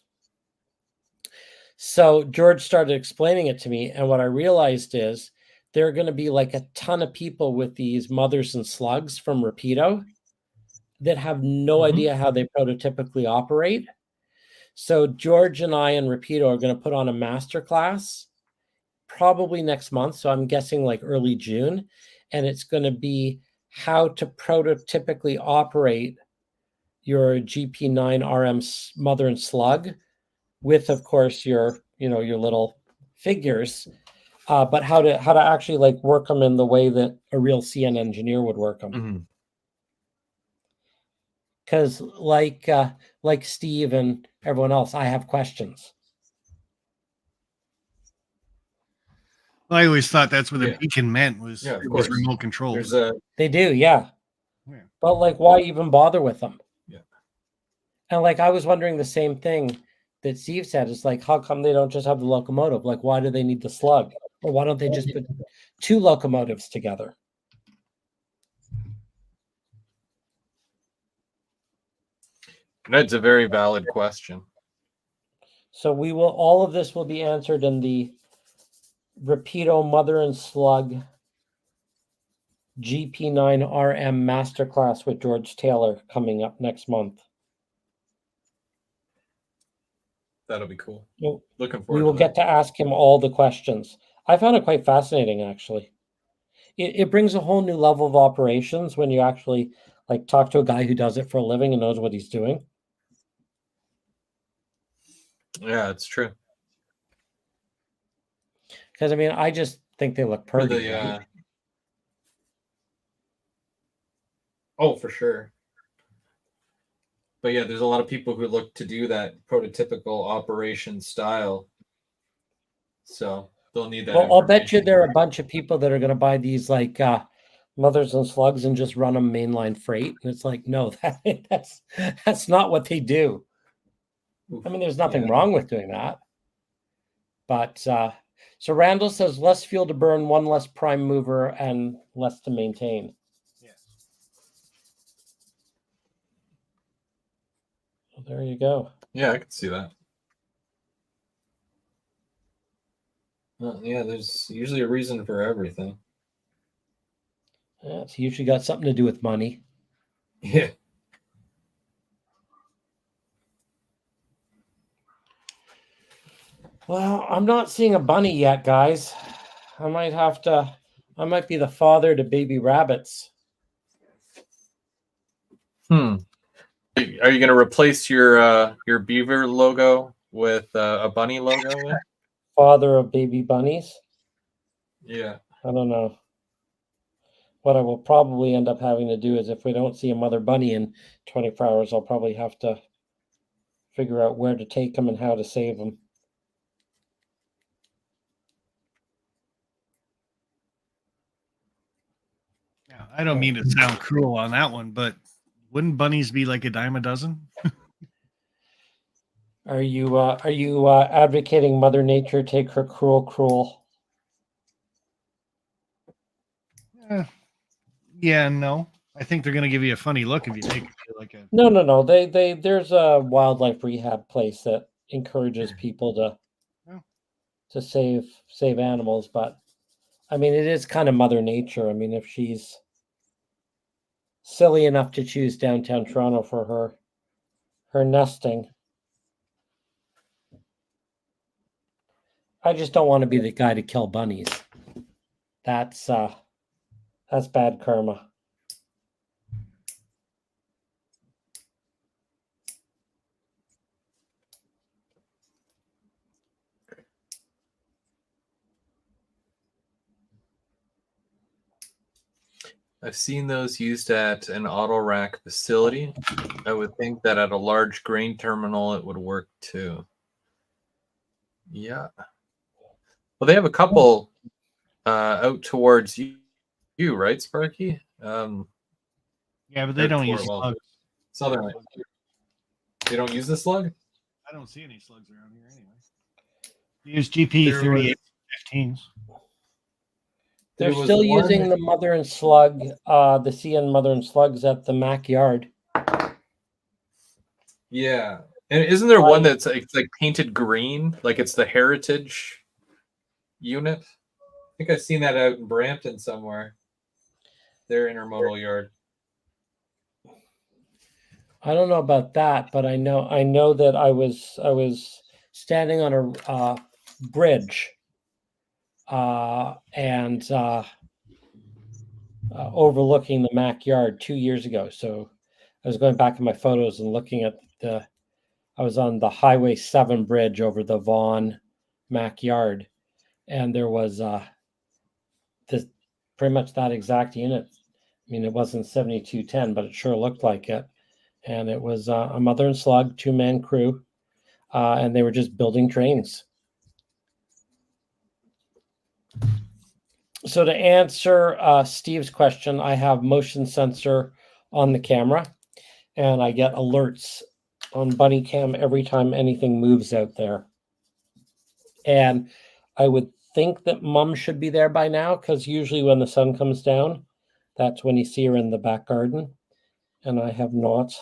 So George started explaining it to me, and what I realized is there are going to be like a ton of people with these mothers and slugs from Rapido that have no idea how they prototypically operate. So George and I and Rapido are going to put on a master class probably next month. So I'm guessing like early June, and it's going to be how to prototypically operate your GP9 RM mother and slug with, of course, your little figures, but how to actually like work them in the way that a real CN engineer would work them. Because like Steve and everyone else, I have questions. Well, I always thought that's what the beacon meant was remote control. They do, yeah. But like, why even bother with them? Yeah. And like, I was wondering the same thing that Steve said. Is like, how come they don't just have the locomotive? Like, why do they need the slug? Or why don't they just put two locomotives together? That's a very valid question. So all of this will be answered in the Rapido Mother and Slug GP9RM Masterclass with George Taylor coming up next month. That'll be cool. Well, Looking we forward will to get that. to ask him all the questions. I found it quite fascinating, actually. It brings a whole new level of operations when you actually like talk to a guy who does it for a living and knows what he's doing. Yeah, it's true. Because I mean, I just think they look For pretty. the Right? oh, for sure. But yeah, there's a lot of people who look to do that prototypical operation style. So they'll need that Well, I'll bet you information. there are a bunch of people that are going to buy these like mothers and slugs and just run them mainline freight. And it's like, no, that's not what they do. I mean, there's nothing Yeah. wrong with doing that. But so Randall says less fuel to burn, one less prime mover, and less to maintain. Yeah. So there you go. Yeah, I can see that. Yeah, there's usually a reason for everything. Yeah, it's usually got something to do with money. Yeah. Well, I'm not seeing a bunny yet, guys. I might be the father to baby rabbits. Are you going to replace your beaver logo with a bunny logo? Father of baby bunnies? Yeah. I don't know. What I will probably end up having to do is if we don't see a mother bunny in 24 hours, I'll probably have to figure out where to take them and how to save them. Yeah, I don't mean to sound cruel on that one, but wouldn't bunnies be like a dime a dozen? Are you advocating Mother Nature take her cruel? Yeah, no. I think they're going to give you a funny look if you make it feel like a. No. They there's a wildlife rehab place that encourages people to save animals, but I mean it is kind of Mother Nature. I mean if she's silly enough to choose downtown Toronto for her nesting, I just don't want to be the guy to kill bunnies. That's bad karma. I've seen those used at an auto rack facility. I would think that at a large grain terminal it would work too. Yeah. Well, they have a couple out towards you, right, Sparky? Yeah, but they don't use well, slugs. Southern. They don't use the slug? I don't see any slugs around here anyway. They use GP3815s. They're still using the mother and slug, the CN mother and slugs at the Mac Yard. Yeah. And isn't there one that's like painted green? Like it's the heritage unit? I think I've seen that out in Brampton somewhere. Their intermodal yard. I don't know about that, but I know that I was standing on a bridge and overlooking the Mac Yard 2 years ago. So I was going back in my photos and looking at I was on the Highway 7 bridge over the Vaughan Mac Yard, and there was this pretty much that exact unit. I mean, it wasn't 7210, but it sure looked like it. And it was a mother and slug, 2-man crew, and they were just building trains. So to answer Steve's question, I have motion sensor on the camera, and I get alerts on Bunny Cam every time anything moves out there. And I would think that Mom should be there by now, because usually when the sun comes down, that's when you see her in the back garden. And I have not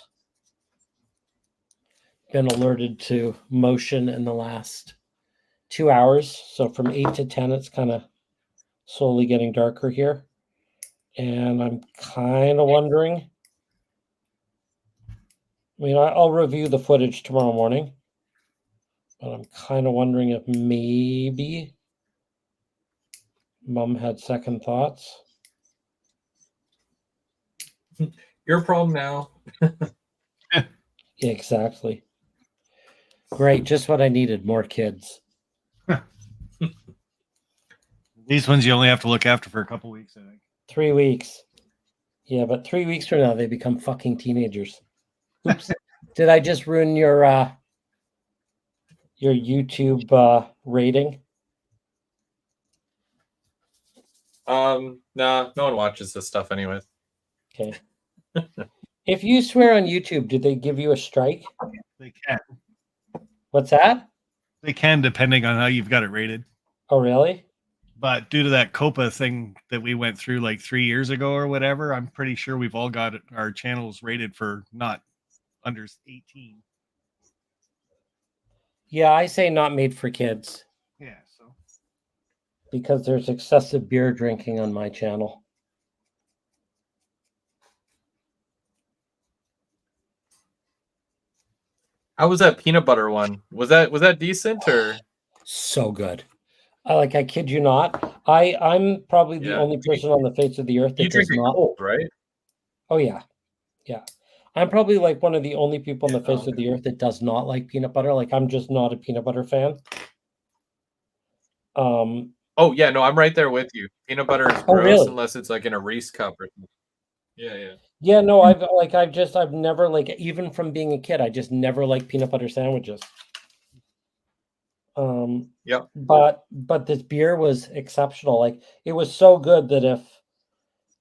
been alerted to motion in the last 2 hours. So from 8 to 10, it's kind of slowly getting darker here. And I'm kind of wondering. I mean, I'll review the footage tomorrow morning, but I'm kind of wondering if maybe Mom had second thoughts. Your problem now. Yeah, exactly. Great, just what I needed, more kids. These ones you only have to look after for a couple weeks, I think. 3 weeks. Yeah, but 3 weeks from now, they become fucking teenagers. Oops. Did I just ruin your YouTube rating? Nah, no one watches this stuff anyways. Okay. If you swear on YouTube, do they give you a strike? They can. What's that? They can, depending on how you've got it rated. Oh, really? But due to that COPA thing that we went through like 3 years ago or whatever, I'm pretty sure we've all got our channels rated for not under 18. Yeah, I say not made for kids. Yeah, so because there's excessive beer drinking on my channel. How was that peanut butter one? Was that decent or? So good. I kid you not. I'm probably the only person on the face of the earth that You drink does it not. cold, right? Oh yeah, yeah. I'm probably like one of the only people on the face of the earth that does not like peanut butter. Like I'm just not a peanut butter fan. Oh yeah, no, I'm right there with you. Peanut butter is gross really? unless it's like in a Reese cup or something. Yeah. Yeah, no, I've never like even from being a kid, I just never liked peanut butter sandwiches. Yep. But this beer was exceptional. Like it was so good that if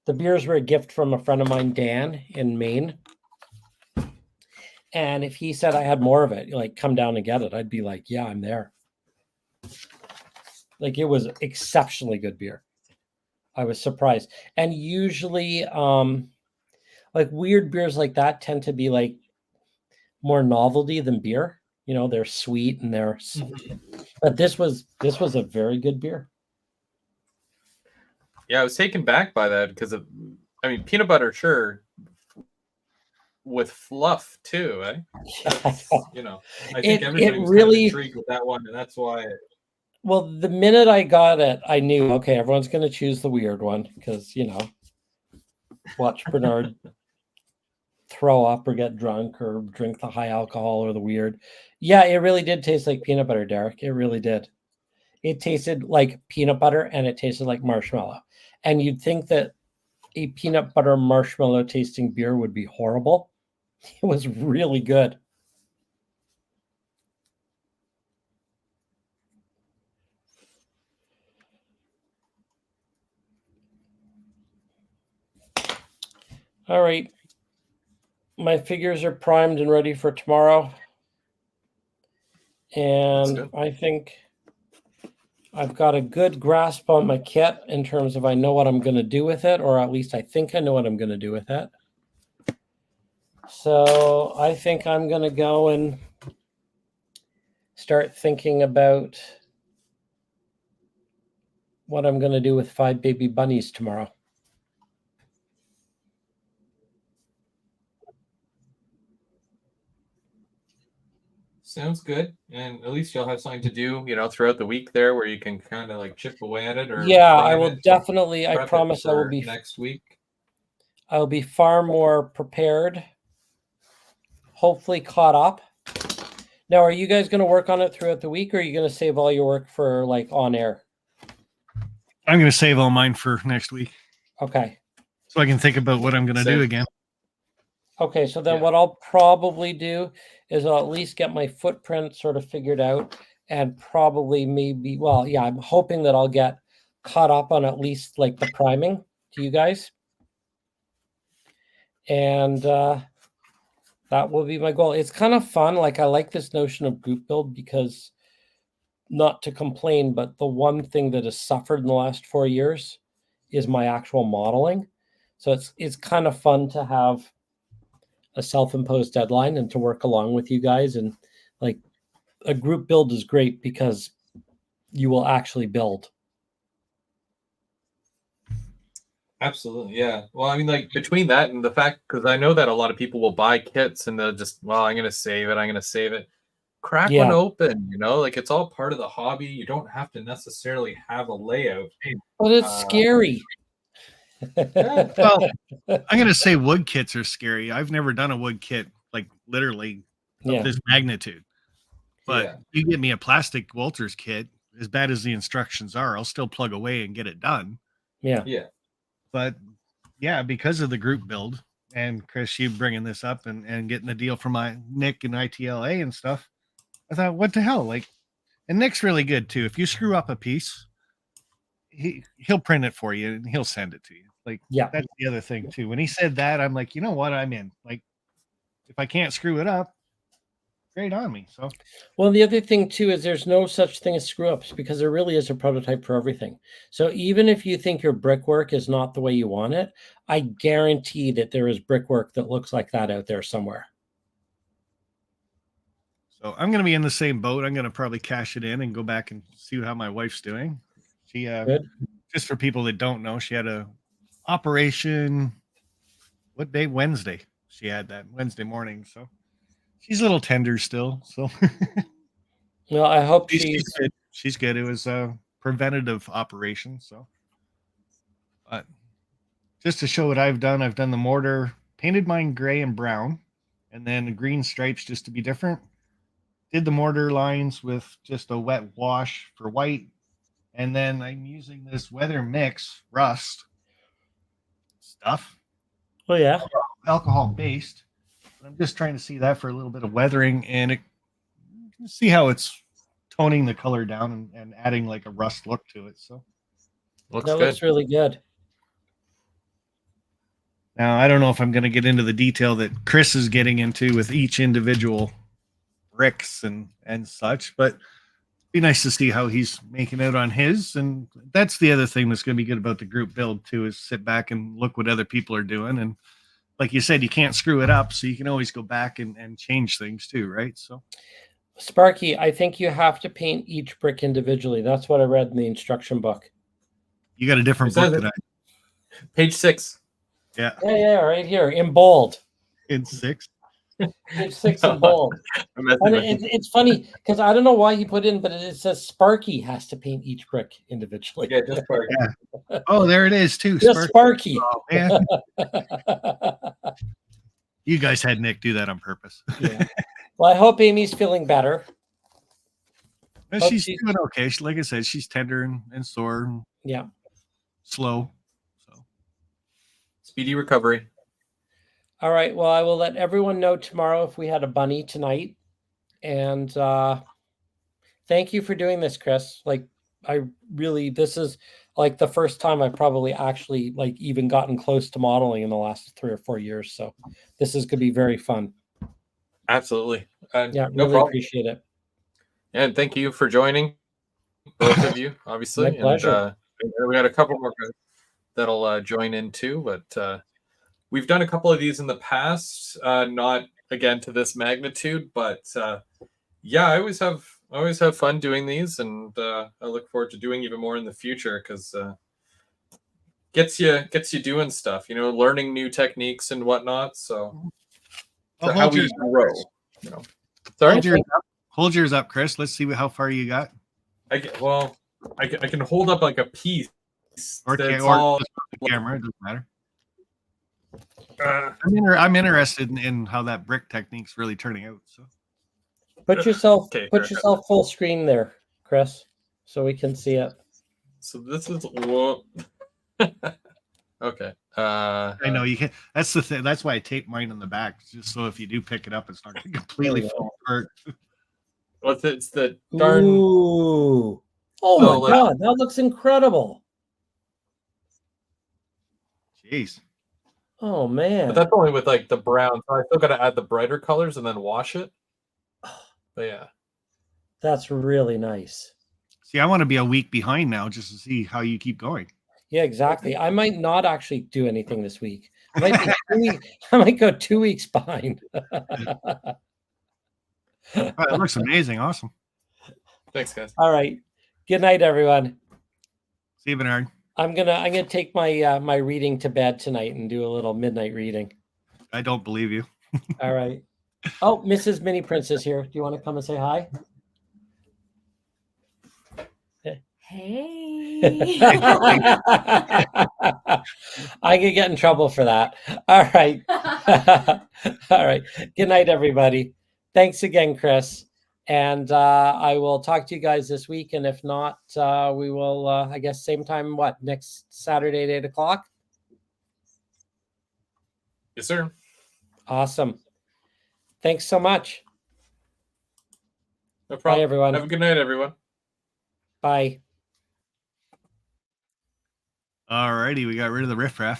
the beers were a gift from a friend of mine, Dan in Maine, and if he said I had more of it, like come down and get it, I'd be like, yeah, I'm there. Like it was exceptionally good beer. I was surprised. And usually like weird beers like that tend to be like more novelty than beer. You know, they're sweet and they're but this was a very good beer. Yeah, I was taken back by that because of, I mean, peanut butter, sure, with fluff too, eh? You know, I think everybody was really kind of intrigued with that one, and that's why. Well, the minute I got it, I knew, okay, everyone's going to choose the weird one because, you know, watch Bernard throw up or get drunk or drink the high alcohol or the weird. Yeah, it really did taste like peanut butter, Derek. It really did. It tasted like peanut butter and it tasted like marshmallow. And you'd think that a peanut butter marshmallow tasting beer would be horrible. It was really good. All right. My figures are primed and ready for tomorrow. And I think I've got a good grasp on my kit in terms of I know what I'm going to do with it, or at least I think I know what I'm going to do with it. So I think I'm going to go and start thinking about what I'm going to do with 5 baby bunnies tomorrow. Sounds good. And at least you'll have something to do, you know, throughout the week there where you can kind of like chip away at it. Or yeah, I will definitely, I promise I will be next week. I'll be far more prepared, hopefully caught up. Now, are you guys going to work on it throughout the week, or are you going to save all your work for like on air? I'm going to save all mine for next week. Okay. So I can think about what I'm going to do again. Okay, so then what I'll probably do is I'll at least get my footprint sort of figured out and probably maybe, well, yeah, I'm hoping that I'll get caught up on at least like the priming to you guys. And that will be my goal. It's kind of fun. Like I like this notion of group build because not to complain, but the one thing that has suffered in the last 4 years is my actual modeling. So it's kind of fun to have a self-imposed deadline and to work along with you guys. And like a group build is great because you will actually build. Absolutely, yeah. Well, I mean, like between that and the fact, because I know that a lot of people will buy kits and they'll just, well, I'm gonna save it. I'm gonna save it. Crack one Yeah. open. Like it's all part of the hobby. You don't have to necessarily have a layout. But it's Uh, scary. yeah, Well, I'm gonna say wood kits are scary. I've never done a wood kit like literally of Yeah. this magnitude. But yeah, you get me a plastic Walters kit, as bad as the instructions are, I'll still plug away and get it done. Yeah. yeah. But yeah, because of the group build and Chris, you bringing this up and getting the deal from my Nick and ITLA and stuff, I thought, what the hell? Like, and Nick's really good too. If you screw up a piece, he'll print it for you and he'll send it to you. Like, Yeah. that's the other thing too. When he said that, I'm like, you know what? I'm in. Like, if I can't screw it up, great on me. So Well, the other thing too is there's no such thing as screw ups because there really is a prototype for everything. So even if you think your brickwork is not the way you want it, I guarantee that there is brickwork that looks like that out there somewhere. So I'm going to be in the same boat. I'm going to probably cash it in and go back and see how my wife's doing. She, Good. just for people that don't know, she had a operation. What day? Wednesday. She had that Wednesday morning. So she's a little tender still. So Well, I hope she's she's good. She's good. It was a preventative operation. So, but just to show what I've done the mortar, painted mine gray and brown, and then the green stripes just to be different. Did the mortar lines with just a wet wash for white. And then I'm using this Weather Mix Rust stuff, oh yeah. alcohol based. I'm just trying to see that for a little bit of weathering and see how it's toning the color down and adding like a rust look to it. So Looks That good. looks really good. now I don't know if I'm going to get into the detail that Chris is getting into with each individual bricks and such, but be nice to see how he's making out on his. And that's the other thing that's going to be good about the group build too, is sit back and look what other people are doing. And like you said, you can't screw it up, so you can always go back and change things too, right? So Sparky, I think you have to paint each brick individually. That's what I read in the instruction book. you got a different It says book it. than I. Page 6. Yeah, Yeah, right here in bold. in 6. Page 6 in bold. I'm messing And with you. it's funny because I don't know why he put in, but it says Sparky has to paint each brick individually. Yeah, just for Oh, there it is too. Just Sparky. Oh, man. You guys had Nick do that on purpose. Yeah. Well, I hope Amy's feeling better. But she's doing okay. Like I said, she's tender and sore and Yeah. slow. So speedy recovery. All right. Well, I will let everyone know tomorrow if we had a bunny tonight. And thank you for doing this, Chris. Like, this is like the first time I've probably actually like even gotten close to modeling in the last 3 or 4 years. So this is going to be very fun. Absolutely. Yeah, no really problem. appreciate it. And thank you for joining, both of you, obviously. My pleasure. And we got a couple more guys that'll join in too, but we've done a couple of these in the past, not again to this magnitude, but yeah, I always have fun doing these, and I look forward to doing even more in the future because gets you doing stuff, learning new techniques and whatnot. So, well, how we grow. Sorry, hold yours up, Chris. Let's see how far you got. I can hold up like a piece. Or that's or all, just put the camera. It doesn't matter. uh, I'm interested in how that brick technique's really turning out. So Put yourself Okay, put fair yourself full screen there, Chris, so we can see it. so this is whoa. Okay. I know you can. That's the thing. That's why I tape mine in the back, just so if you do pick it up, it's not going to completely fall apart. Well, it's the darn. Ooh. Oh So, my God, that looks incredible. Jeez. Oh man. But that's only with like the brown. So I still got to add the brighter colors and then wash it. But yeah. That's really nice. See, I want to be a week behind now just to see how you keep going. Yeah, exactly. I might not actually do anything this week. I might go 2 weeks behind. That looks amazing. Awesome. Thanks, guys. All right. Good night, everyone. See you, Bernard. I'm gonna take my my reading to bed tonight and do a little midnight reading. I don't believe you. All right. Oh, Mrs. Mini Princess here. Do you want to come and say hi? Hey. I could get in trouble for that. All right. All right. Good night, everybody. Thanks again, Chris. And I will talk to you guys this week. And if not, we will, I guess, same time, what, next Saturday at 8 o'clock? Yes, sir. Awesome. Thanks so much. No problem. Bye, everyone. Have a good night, everyone. Bye. All righty, we got rid of the riffraff.